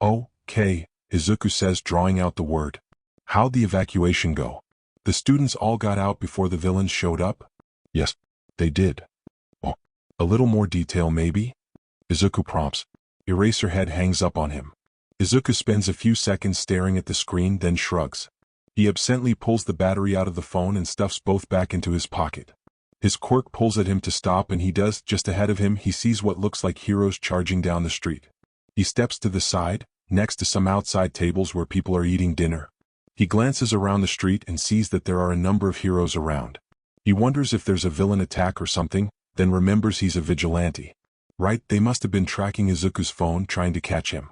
Speaker 1: Okay, Izuku says, drawing out the word. How'd the evacuation go? The students all got out before the villains showed up? Yes, they did. Oh, a little more detail maybe? Izuku prompts. Eraserhead hangs up on him. Izuku spends a few seconds staring at the screen, then shrugs. He absently pulls the battery out of the phone and stuffs both back into his pocket. His quirk pulls at him to stop, and he does. Just ahead of him he sees what looks like heroes charging down the street. He steps to the side, next to some outside tables where people are eating dinner. He glances around the street and sees that there are a number of heroes around. He wonders if there's a villain attack or something, then remembers he's a vigilante. Right, they must have been tracking Izuku's phone, trying to catch him.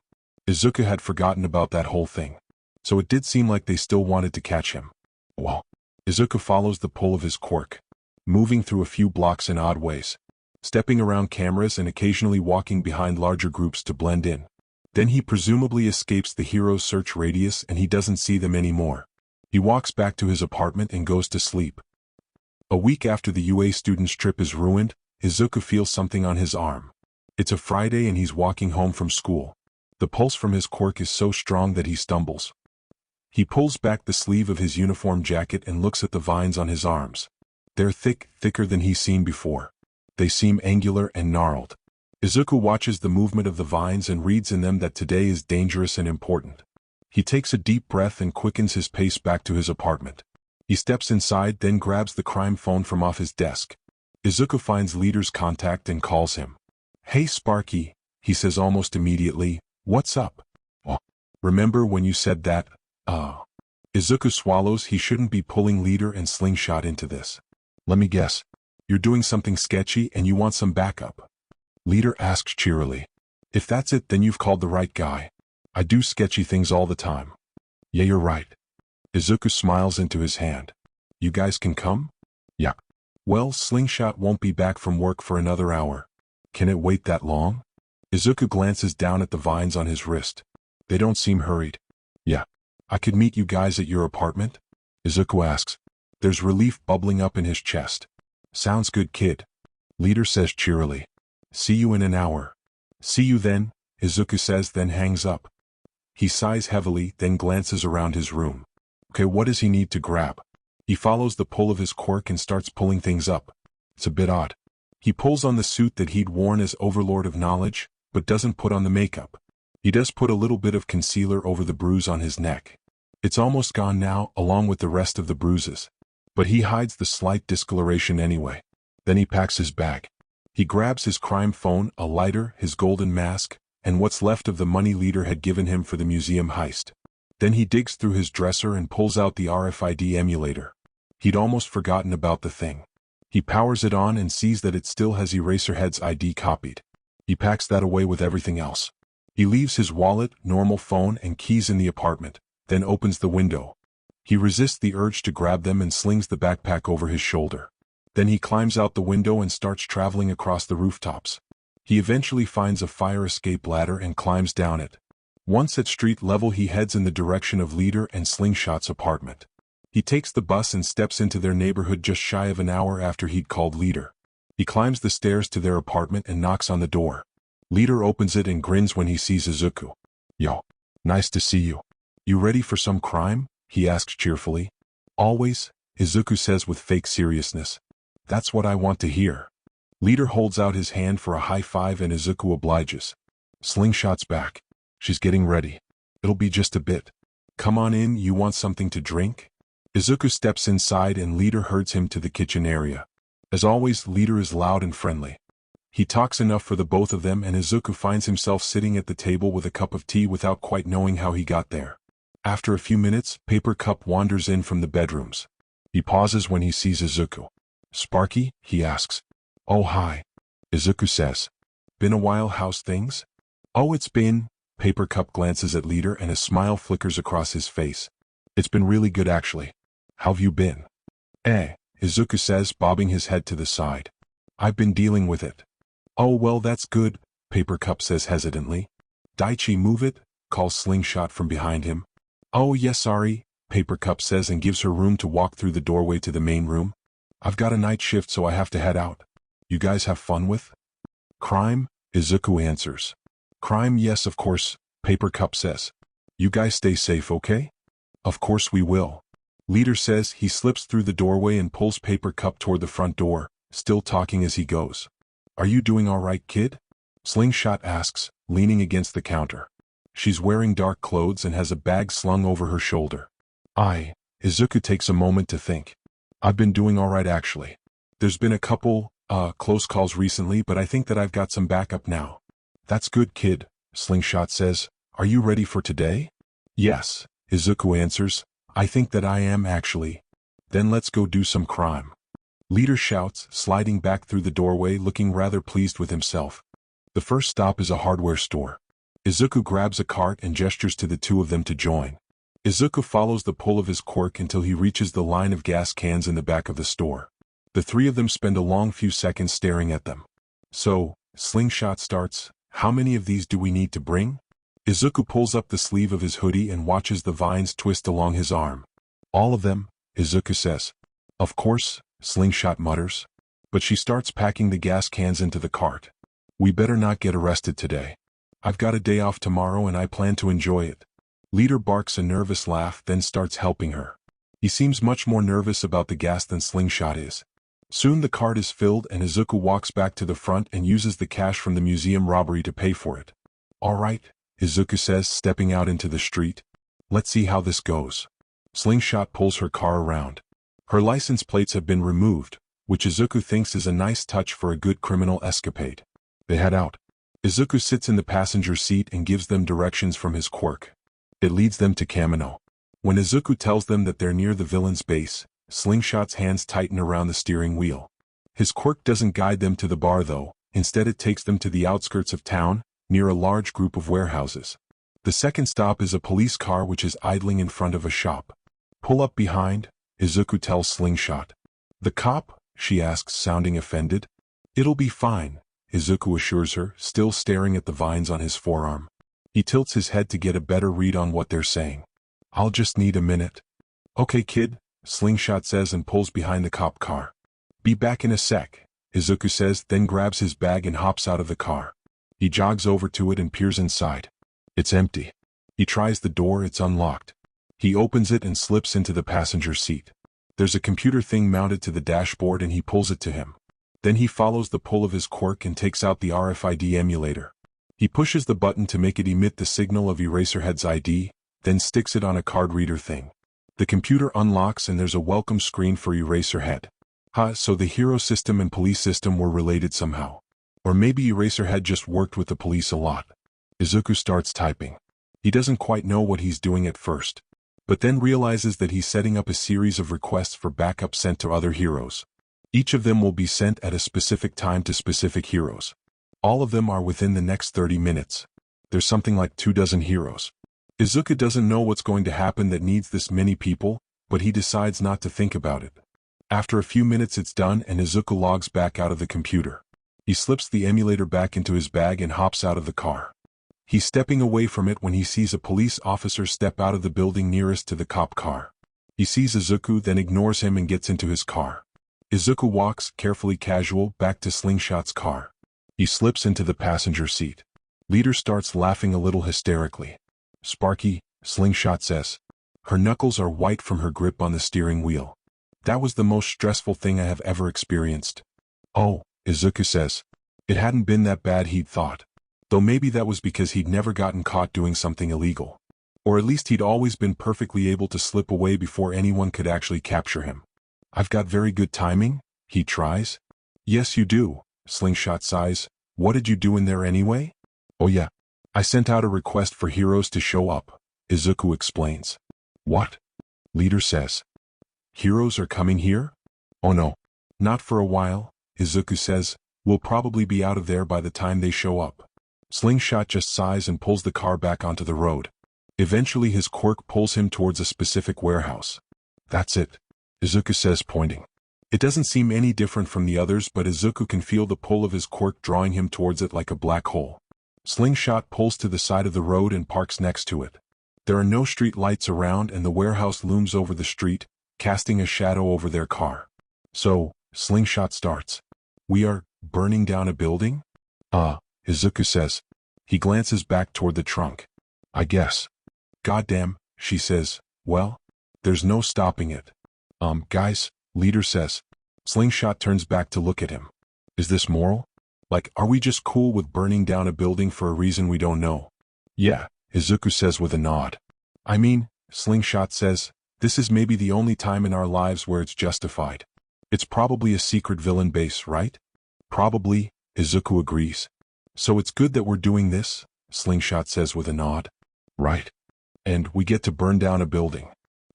Speaker 1: Izuku had forgotten about that whole thing. So it did seem like they still wanted to catch him. Well, Izuku follows the pull of his quirk, moving through a few blocks in odd ways, stepping around cameras and occasionally walking behind larger groups to blend in. Then he presumably escapes the hero's search radius and he doesn't see them anymore. He walks back to his apartment and goes to sleep. A week after the UA student's trip is ruined, Izuku feels something on his arm. It's a Friday and he's walking home from school. The pulse from his quirk is so strong that he stumbles. He pulls back the sleeve of his uniform jacket and looks at the vines on his arms. They're thicker than he's seen before. They seem angular and gnarled. Izuku watches the movement of the vines and reads in them that today is dangerous and important. He takes a deep breath and quickens his pace back to his apartment. He steps inside, then grabs the crime phone from off his desk. Izuku finds Leader's contact and calls him. Hey Sparky, he says almost immediately. What's up? Oh, remember when you said that? Izuku swallows. He shouldn't be pulling Leader and Slingshot into this. Let me guess. You're doing something sketchy and you want some backup. Leader asks cheerily. If that's it, then you've called the right guy. I do sketchy things all the time. Yeah, you're right. Izuku smiles into his hand. You guys can come? Yeah. Well, Slingshot won't be back from work for another hour. Can it wait that long? Izuku glances down at the vines on his wrist. They don't seem hurried. Yeah. I could meet you guys at your apartment? Izuku asks. There's relief bubbling up in his chest. Sounds good, kid. Leader says cheerily. See you in an hour. See you then, Izuku says, then hangs up. He sighs heavily, then glances around his room. Okay, what does he need to grab? He follows the pull of his quirk and starts pulling things up. It's a bit odd. He pulls on the suit that he'd worn as Overlord of Knowledge, but doesn't put on the makeup. He does put a little bit of concealer over the bruise on his neck. It's almost gone now, along with the rest of the bruises. But he hides the slight discoloration anyway. Then he packs his bag. He grabs his crime phone, a lighter, his golden mask, and what's left of the money Leader had given him for the museum heist. Then he digs through his dresser and pulls out the RFID emulator. He'd almost forgotten about the thing. He powers it on and sees that it still has Eraserhead's ID copied. He packs that away with everything else. He leaves his wallet, normal phone, and keys in the apartment, then opens the window. He resists the urge to grab them and slings the backpack over his shoulder. Then he climbs out the window and starts traveling across the rooftops. He eventually finds a fire escape ladder and climbs down it. Once at street level, he heads in the direction of Leader and Slingshot's apartment. He takes the bus and steps into their neighborhood just shy of an hour after he'd called Leader. He climbs the stairs to their apartment and knocks on the door. Leader opens it and grins when he sees Izuku. "Yo, nice to see you. You ready for some crime?" he asks cheerfully. "Always," Izuku says with fake seriousness. "That's what I want to hear." Leader holds out his hand for a high five and Izuku obliges. Slingshot's back. She's getting ready. "It'll be just a bit. Come on in, you want something to drink?" Izuku steps inside and Leader herds him to the kitchen area. As always, Leader is loud and friendly. He talks enough for the both of them and Izuku finds himself sitting at the table with a cup of tea without quite knowing how he got there. After a few minutes, Paper Cup wanders in from the bedrooms. He pauses when he sees Izuku. "Sparky?" he asks. "Oh, hi," Izuku says. "Been a while, how's things?" "Oh, it's been..." Paper Cup glances at Leader and a smile flickers across his face. "It's been really good actually. How've you been?" Izuku says, bobbing his head to the side. "I've been dealing with it." "Oh well, that's good," Paper Cup says hesitantly. "Daichi, move it," calls Slingshot from behind him. "Oh yes, sorry," Paper Cup says and gives her room to walk through the doorway to the main room. "I've got a night shift so I have to head out. You guys have fun with crime?" Izuku answers. "Crime, yes of course," Paper Cup says. "You guys stay safe, okay?" "Of course we will," Leader says. He slips through the doorway and pulls Paper Cup toward the front door, still talking as he goes. "Are you doing all right, kid?" Slingshot asks, leaning against the counter. She's wearing dark clothes and has a bag slung over her shoulder. Izuku takes a moment to think. "I've been doing all right actually. There's been a couple, close calls recently, but I think that I've got some backup now." "That's good, kid," Slingshot says. "Are you ready for today?" "Yes," Izuku answers. "I think that I am actually." "Then let's go do some crime," Leader shouts, sliding back through the doorway looking rather pleased with himself. The first stop is a hardware store. Izuku grabs a cart and gestures to the two of them to join. Izuku follows the pull of his quirk until he reaches the line of gas cans in the back of the store. The three of them spend a long few seconds staring at them. "So," Slingshot starts, "how many of these do we need to bring?" Izuku pulls up the sleeve of his hoodie and watches the vines twist along his arm. "All of them," Izuku says. "Of course," Slingshot mutters. But she starts packing the gas cans into the cart. "We better not get arrested today. I've got a day off tomorrow and I plan to enjoy it." Leader barks a nervous laugh, then starts helping her. He seems much more nervous about the gas than Slingshot is. Soon the cart is filled and Izuku walks back to the front and uses the cash from the museum robbery to pay for it. "All right," Izuku says, stepping out into the street. "Let's see how this goes." Slingshot pulls her car around. Her license plates have been removed, which Izuku thinks is a nice touch for a good criminal escapade. They head out. Izuku sits in the passenger seat and gives them directions from his quirk. It leads them to Kamino. When Izuku tells them that they're near the villain's base, Slingshot's hands tighten around the steering wheel. His quirk doesn't guide them to the bar though, instead it takes them to the outskirts of town, near a large group of warehouses. The second stop is a police car which is idling in front of a shop. "Pull up behind," Izuku tells Slingshot. "The cop?" she asks, sounding offended. "It'll be fine," Izuku assures her, still staring at the vines on his forearm. He tilts his head to get a better read on what they're saying. "I'll just need a minute." "Okay, kid," Slingshot says and pulls behind the cop car. "Be back in a sec," Izuku says, then grabs his bag and hops out of the car. He jogs over to it and peers inside. It's empty. He tries the door, it's unlocked. He opens it and slips into the passenger seat. There's a computer thing mounted to the dashboard and he pulls it to him. Then he follows the pull of his quirk and takes out the RFID emulator. He pushes the button to make it emit the signal of Eraserhead's ID, then sticks it on a card reader thing. The computer unlocks and there's a welcome screen for Eraserhead. So the hero system and police system were related somehow. Or maybe Eraserhead just worked with the police a lot. Izuku starts typing. He doesn't quite know what he's doing at first, but then realizes that he's setting up a series of requests for backup sent to other heroes. Each of them will be sent at a specific time to specific heroes. All of them are within the next 30 minutes. There's something like 24 heroes. Izuku doesn't know what's going to happen that needs this many people, but he decides not to think about it. After a few minutes it's done and Izuku logs back out of the computer. He slips the emulator back into his bag and hops out of the car. He's stepping away from it when he sees a police officer step out of the building nearest to the cop car. He sees Izuku, then ignores him and gets into his car. Izuku walks, carefully casual, back to Slingshot's car. He slips into the passenger seat. Leader starts laughing a little hysterically. Sparky, Slingshot says. Her knuckles are white from her grip on the steering wheel. That was the most stressful thing I have ever experienced. Oh, Izuku says. It hadn't been that bad he'd thought. Though maybe that was because he'd never gotten caught doing something illegal. Or at least he'd always been perfectly able to slip away before anyone could actually capture him. I've got very good timing, he tries. Yes you do, Slingshot sighs. What did you do in there anyway? Oh yeah. I sent out a request for heroes to show up, Izuku explains. What? Leader says. Heroes are coming here? Oh no. Not for a while, Izuku says. We'll probably be out of there by the time they show up. Slingshot just sighs and pulls the car back onto the road. Eventually his quirk pulls him towards a specific warehouse. That's it, Izuku says, pointing. It doesn't seem any different from the others, but Izuku can feel the pull of his quirk drawing him towards it like a black hole. Slingshot pulls to the side of the road and parks next to it. There are no street lights around and the warehouse looms over the street, casting a shadow over their car. So, Slingshot starts. We are burning down a building? Izuku says. He glances back toward the trunk. I guess. Goddamn, she says. Well, there's no stopping it. Guys, Leader says. Slingshot turns back to look at him. Is this moral? Like, are we just cool with burning down a building for a reason we don't know? Yeah, Izuku says with a nod. I mean, Slingshot says, this is maybe the only time in our lives where it's justified. It's probably a secret villain base, right? Probably, Izuku agrees. So it's good that we're doing this, Slingshot says with a nod. Right. And we get to burn down a building.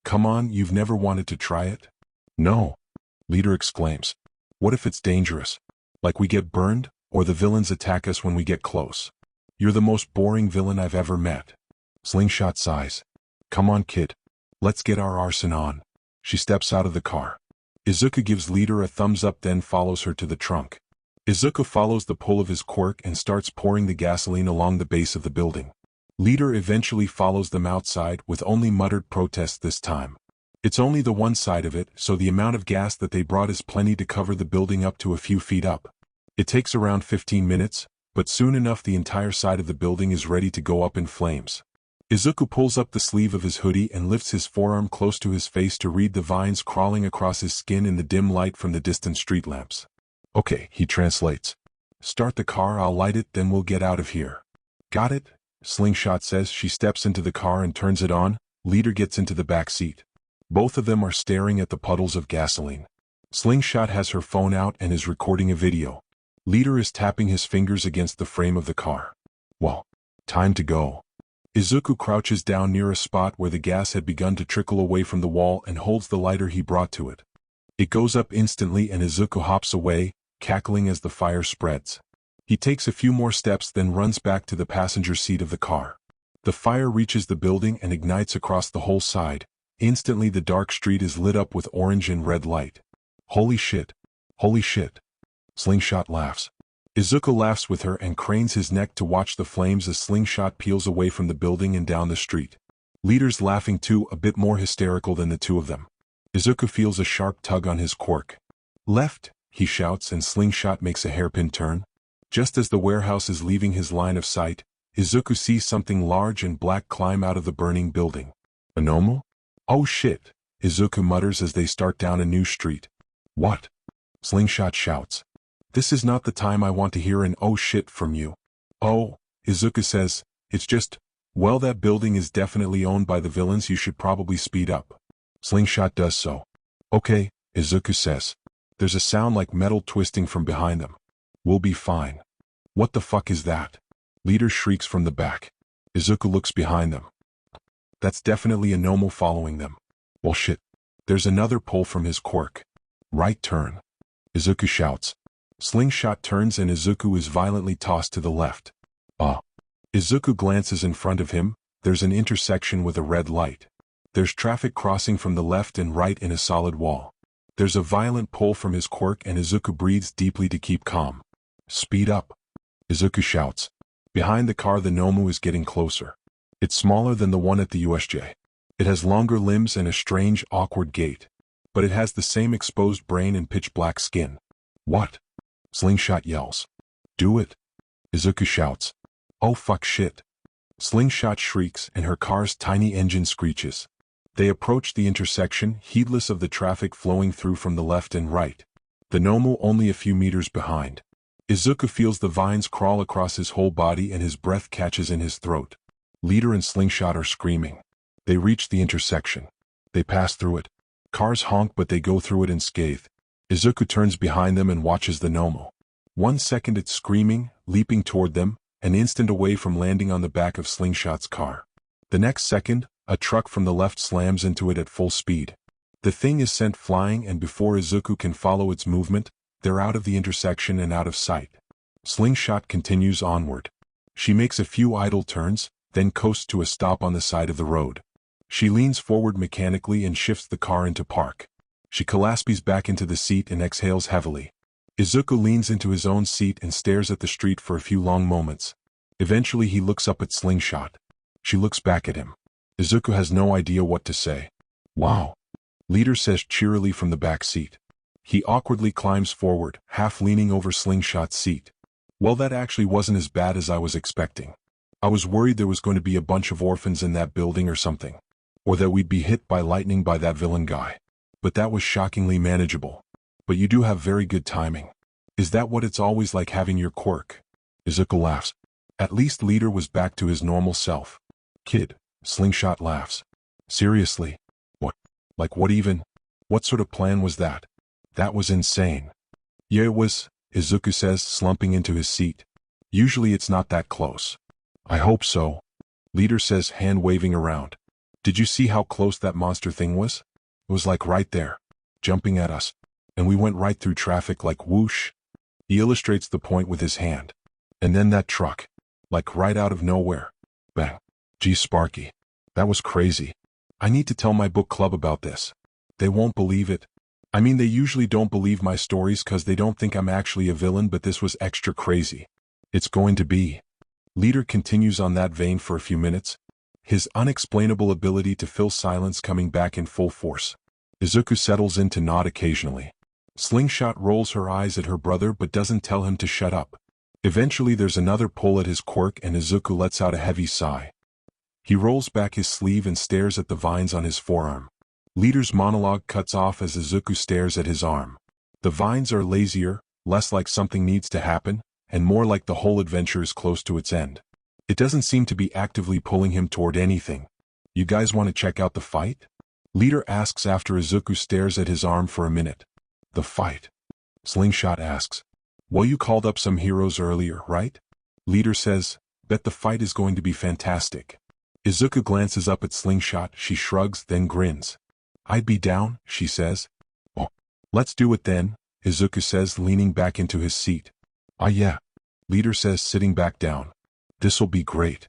Speaker 1: Come on, you've never wanted to try it? No. Leader exclaims. What if it's dangerous? Like we get burned, or the villains attack us when we get close? You're the most boring villain I've ever met. Slingshot sighs. Come on, kid. Let's get our arson on. She steps out of the car. Izuku gives Leader a thumbs up, then follows her to the trunk. Izuku follows the pull of his quirk and starts pouring the gasoline along the base of the building. Leader eventually follows them outside with only muttered protest this time. It's only the one side of it, so the amount of gas that they brought is plenty to cover the building up to a few feet up. It takes around 15 minutes, but soon enough the entire side of the building is ready to go up in flames. Izuku pulls up the sleeve of his hoodie and lifts his forearm close to his face to read the vines crawling across his skin in the dim light from the distant street lamps. Okay, he translates. Start the car, I'll light it, then we'll get out of here. Got it? Slingshot says. She steps into the car and turns it on. Leader gets into the back seat. Both of them are staring at the puddles of gasoline. Slingshot has her phone out and is recording a video. Leader is tapping his fingers against the frame of the car. Well, time to go. Izuku crouches down near a spot where the gas had begun to trickle away from the wall and holds the lighter he brought to it. It goes up instantly and Izuku hops away, cackling as the fire spreads. He takes a few more steps, then runs back to the passenger seat of the car. The fire reaches the building and ignites across the whole side. Instantly the dark street is lit up with orange and red light. Holy shit. Holy shit. Slingshot laughs. Izuku laughs with her and cranes his neck to watch the flames as Slingshot peels away from the building and down the street. Leader's laughing too, a bit more hysterical than the two of them. Izuku feels a sharp tug on his quirk. Left, he shouts, and Slingshot makes a hairpin turn. Just as the warehouse is leaving his line of sight, Izuku sees something large and black climb out of the burning building. A Nomo? Oh shit, Izuku mutters as they start down a new street. What? Slingshot shouts. This is not the time I want to hear an oh shit from you. Oh, Izuku says, it's just, well, that building is definitely owned by the villains, you should probably speed up. Slingshot does so. Okay, Izuku says. There's a sound like metal twisting from behind them. We'll be fine. What the fuck is that? Leader shrieks from the back. Izuku looks behind them. That's definitely a Nomu following them. Well shit. There's another pull from his quirk. Right turn. Izuku shouts. Slingshot turns and Izuku is violently tossed to the left. Izuku glances in front of him. There's an intersection with a red light. There's traffic crossing from the left and right in a solid wall. There's a violent pull from his quirk and Izuku breathes deeply to keep calm. Speed up. Izuku shouts. Behind the car the Nomu is getting closer. It's smaller than the one at the USJ. It has longer limbs and a strange, awkward gait. But it has the same exposed brain and pitch-black skin. What? Slingshot yells. Do it. Izuku shouts. Oh fuck shit. Slingshot shrieks and her car's tiny engine screeches. They approach the intersection, heedless of the traffic flowing through from the left and right. The Nomu only a few meters behind. Izuku feels the vines crawl across his whole body and his breath catches in his throat. Leader and Slingshot are screaming. They reach the intersection. They pass through it. Cars honk but they go through it unscathed. Izuku turns behind them and watches the Nomu. 1 second it's screaming, leaping toward them, an instant away from landing on the back of Slingshot's car. The next second, a truck from the left slams into it at full speed. The thing is sent flying and before Izuku can follow its movement, they're out of the intersection and out of sight. Slingshot continues onward. She makes a few idle turns, then coasts to a stop on the side of the road. She leans forward mechanically and shifts the car into park. She collapses back into the seat and exhales heavily. Izuku leans into his own seat and stares at the street for a few long moments. Eventually he looks up at Slingshot. She looks back at him. Izuku has no idea what to say. Wow. Leader says cheerily from the back seat. He awkwardly climbs forward, half leaning over Slingshot's seat. Well, that actually wasn't as bad as I was expecting. I was worried there was going to be a bunch of orphans in that building or something. Or that we'd be hit by lightning by that villain guy. But that was shockingly manageable. But you do have very good timing. Is that what it's always like having your quirk? Izuku laughs. At least Leader was back to his normal self. Kid, Slingshot laughs. Seriously? What? Like what even? What sort of plan was that? That was insane. Yeah, it was, Izuku says, slumping into his seat. Usually it's not that close. I hope so. Leader says, hand waving around. Did you see how close that monster thing was? It was like right there, jumping at us. And we went right through traffic like whoosh. He illustrates the point with his hand. And then that truck. Like right out of nowhere. Bang. Gee Sparky. That was crazy. I need to tell my book club about this. They won't believe it. I mean they usually don't believe my stories cause they don't think I'm actually a villain but this was extra crazy. It's going to be. Leader continues on that vein for a few minutes. His unexplainable ability to fill silence coming back in full force. Izuku settles in to nod occasionally. Slingshot rolls her eyes at her brother but doesn't tell him to shut up. Eventually there's another pull at his quirk and Izuku lets out a heavy sigh. He rolls back his sleeve and stares at the vines on his forearm. Leader's monologue cuts off as Izuku stares at his arm. The vines are lazier, less like something needs to happen, and more like the whole adventure is close to its end. It doesn't seem to be actively pulling him toward anything. You guys want to check out the fight? Leader asks after Izuku stares at his arm for a minute. The fight? Slingshot asks. Well, you called up some heroes earlier, right? Leader says, bet the fight is going to be fantastic. Izuku glances up at Slingshot, she shrugs, then grins. I'd be down, she says. Oh, let's do it then, Izuku says, leaning back into his seat. Ah yeah. Leader says, sitting back down. This'll be great.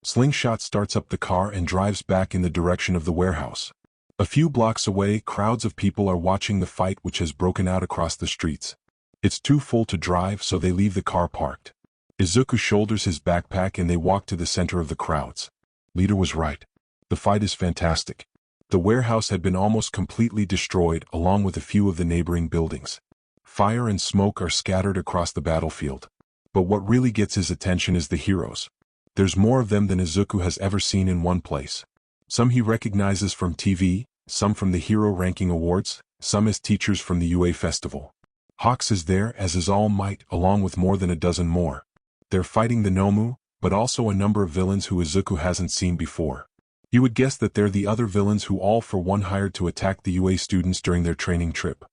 Speaker 1: Slingshot starts up the car and drives back in the direction of the warehouse. A few blocks away, crowds of people are watching the fight which has broken out across the streets. It's too full to drive, so they leave the car parked. Izuku shoulders his backpack and they walk to the center of the crowds. Leader was right. The fight is fantastic. The warehouse had been almost completely destroyed along with a few of the neighboring buildings. Fire and smoke are scattered across the battlefield. But what really gets his attention is the heroes. There's more of them than Izuku has ever seen in one place. Some he recognizes from TV, some from the Hero Ranking Awards, some as teachers from the UA Festival. Hawks is there, as is All Might, along with more than a dozen more. They're fighting the Nomu, but also a number of villains who Izuku hasn't seen before. You would guess that they're the other villains who all for one hired to attack the UA students during their training trip.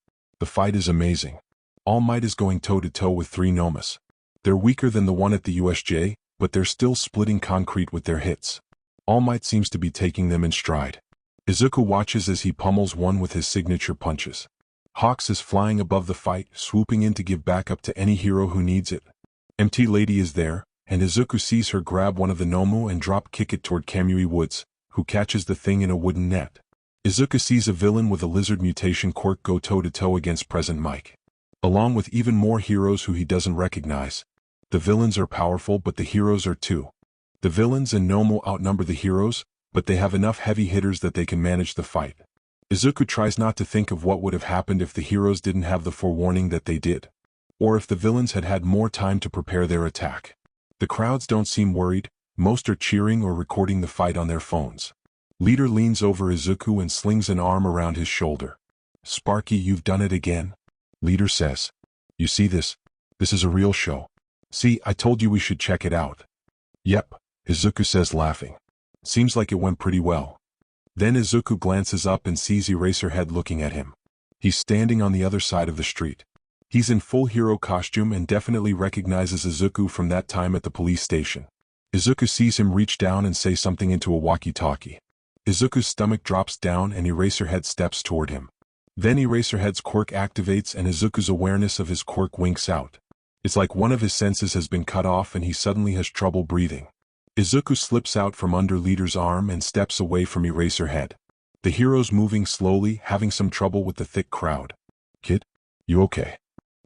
Speaker 1: The fight is amazing. All Might is going toe-to-toe with 3 Nomas. They're weaker than the one at the USJ, but they're still splitting concrete with their hits. All Might seems to be taking them in stride. Izuku watches as he pummels one with his signature punches. Hawks is flying above the fight, swooping in to give backup to any hero who needs it. MT Lady is there, and Izuku sees her grab one of the Nomu and drop kick it toward Kamui Woods, who catches the thing in a wooden net. Izuku sees a villain with a lizard mutation quirk go toe-to-toe against Present Mike. Along with even more heroes who he doesn't recognize. The villains are powerful, but the heroes are too. The villains and Nomu outnumber the heroes, but they have enough heavy hitters that they can manage the fight. Izuku tries not to think of what would have happened if the heroes didn't have the forewarning that they did. Or if the villains had had more time to prepare their attack. The crowds don't seem worried, most are cheering or recording the fight on their phones. Leader leans over Izuku and slings an arm around his shoulder. "Sparky, you've done it again?" Leader says. "You see this? This is a real show. See, I told you we should check it out." "Yep," Izuku says laughing. "Seems like it went pretty well." Then Izuku glances up and sees Eraserhead looking at him. He's standing on the other side of the street. He's in full hero costume and definitely recognizes Izuku from that time at the police station. Izuku sees him reach down and say something into a walkie-talkie. Izuku's stomach drops down and Eraserhead steps toward him. Then Eraserhead's quirk activates and Izuku's awareness of his quirk winks out. It's like one of his senses has been cut off and he suddenly has trouble breathing. Izuku slips out from under Leader's arm and steps away from Eraserhead. The hero's moving slowly, having some trouble with the thick crowd. "Kid, you okay?"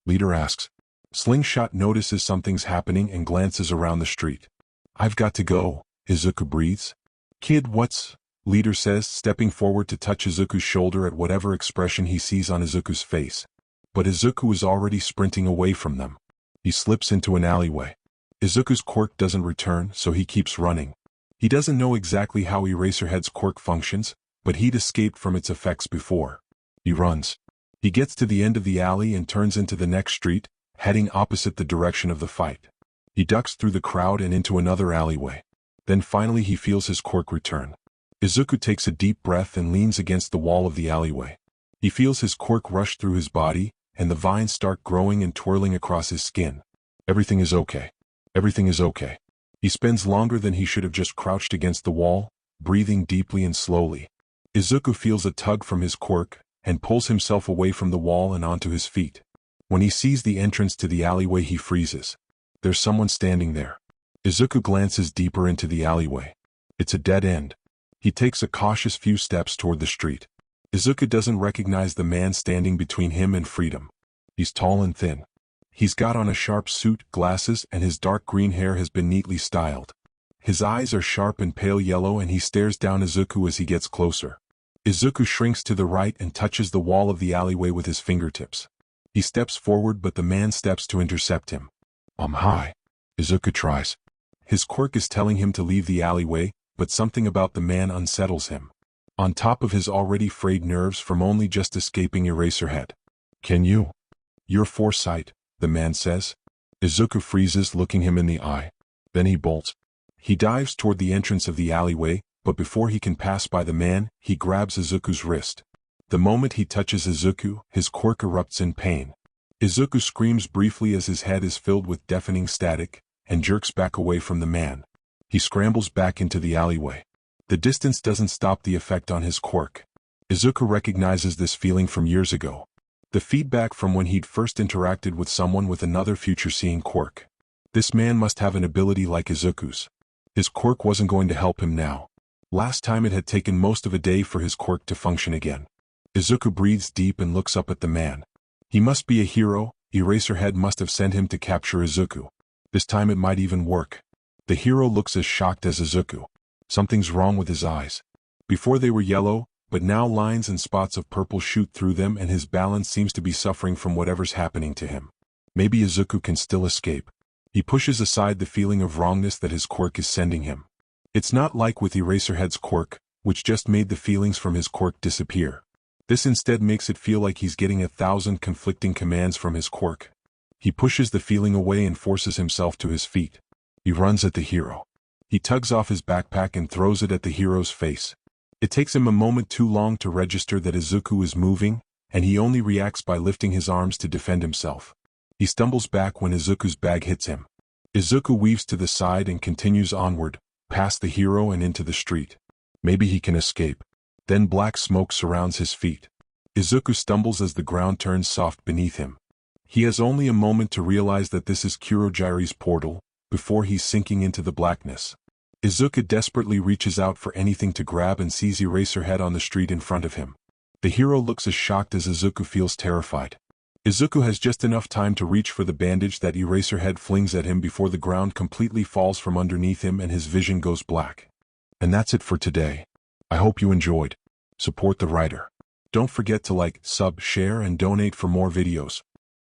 Speaker 1: Leader asks. Slingshot notices something's happening and glances around the street. "I've got to go," Izuku breathes. "Kid, what's?" Leader says, stepping forward to touch Izuku's shoulder at whatever expression he sees on Izuku's face. But Izuku is already sprinting away from them. He slips into an alleyway. Izuku's quirk doesn't return, so he keeps running. He doesn't know exactly how Eraserhead's quirk functions, but he'd escaped from its effects before. He runs. He gets to the end of the alley and turns into the next street, heading opposite the direction of the fight. He ducks through the crowd and into another alleyway. Then finally he feels his quirk return. Izuku takes a deep breath and leans against the wall of the alleyway. He feels his quirk rush through his body, and the vines start growing and twirling across his skin. Everything is okay. Everything is okay. He spends longer than he should have just crouched against the wall, breathing deeply and slowly. Izuku feels a tug from his quirk, and pulls himself away from the wall and onto his feet. When he sees the entrance to the alleyway he freezes. There's someone standing there. Izuku glances deeper into the alleyway. It's a dead end. He takes a cautious few steps toward the street. Izuku doesn't recognize the man standing between him and freedom. He's tall and thin. He's got on a sharp suit, glasses, and his dark green hair has been neatly styled. His eyes are sharp and pale yellow and he stares down Izuku as he gets closer. Izuku shrinks to the right and touches the wall of the alleyway with his fingertips. He steps forward but the man steps to intercept him. Hi. Izuku tries. His quirk is telling him to leave the alleyway, but something about the man unsettles him. On top of his already frayed nerves from only just escaping Eraserhead. "Can you?" "You're Foresight," the man says. Izuku freezes, looking him in the eye. Then he bolts. He dives toward the entrance of the alleyway, but before he can pass by the man, he grabs Izuku's wrist. The moment he touches Izuku, his quirk erupts in pain. Izuku screams briefly as his head is filled with deafening static, and jerks back away from the man. He scrambles back into the alleyway. The distance doesn't stop the effect on his quirk. Izuku recognizes this feeling from years ago. The feedback from when he'd first interacted with someone with another future-seeing quirk. This man must have an ability like Izuku's. His quirk wasn't going to help him now. Last time it had taken most of a day for his quirk to function again. Izuku breathes deep and looks up at the man. He must be a hero. Eraserhead must have sent him to capture Izuku. This time it might even work. The hero looks as shocked as Izuku. Something's wrong with his eyes. Before they were yellow, but now lines and spots of purple shoot through them and his balance seems to be suffering from whatever's happening to him. Maybe Izuku can still escape. He pushes aside the feeling of wrongness that his quirk is sending him. It's not like with Eraserhead's quirk, which just made the feelings from his quirk disappear. This instead makes it feel like he's getting 1,000 conflicting commands from his quirk. He pushes the feeling away and forces himself to his feet. He runs at the hero. He tugs off his backpack and throws it at the hero's face. It takes him a moment too long to register that Izuku is moving, and he only reacts by lifting his arms to defend himself. He stumbles back when Izuku's bag hits him. Izuku weaves to the side and continues onward, past the hero and into the street. Maybe he can escape. Then black smoke surrounds his feet. Izuku stumbles as the ground turns soft beneath him. He has only a moment to realize that this is Kurogiri's portal, before he's sinking into the blackness. Izuku desperately reaches out for anything to grab and sees Eraserhead on the street in front of him. The hero looks as shocked as Izuku feels terrified. Izuku has just enough time to reach for the bandage that Eraserhead flings at him before the ground completely falls from underneath him and his vision goes black. And that's it for today. I hope you enjoyed. Support the writer. Don't forget to like, sub, share and donate for more videos.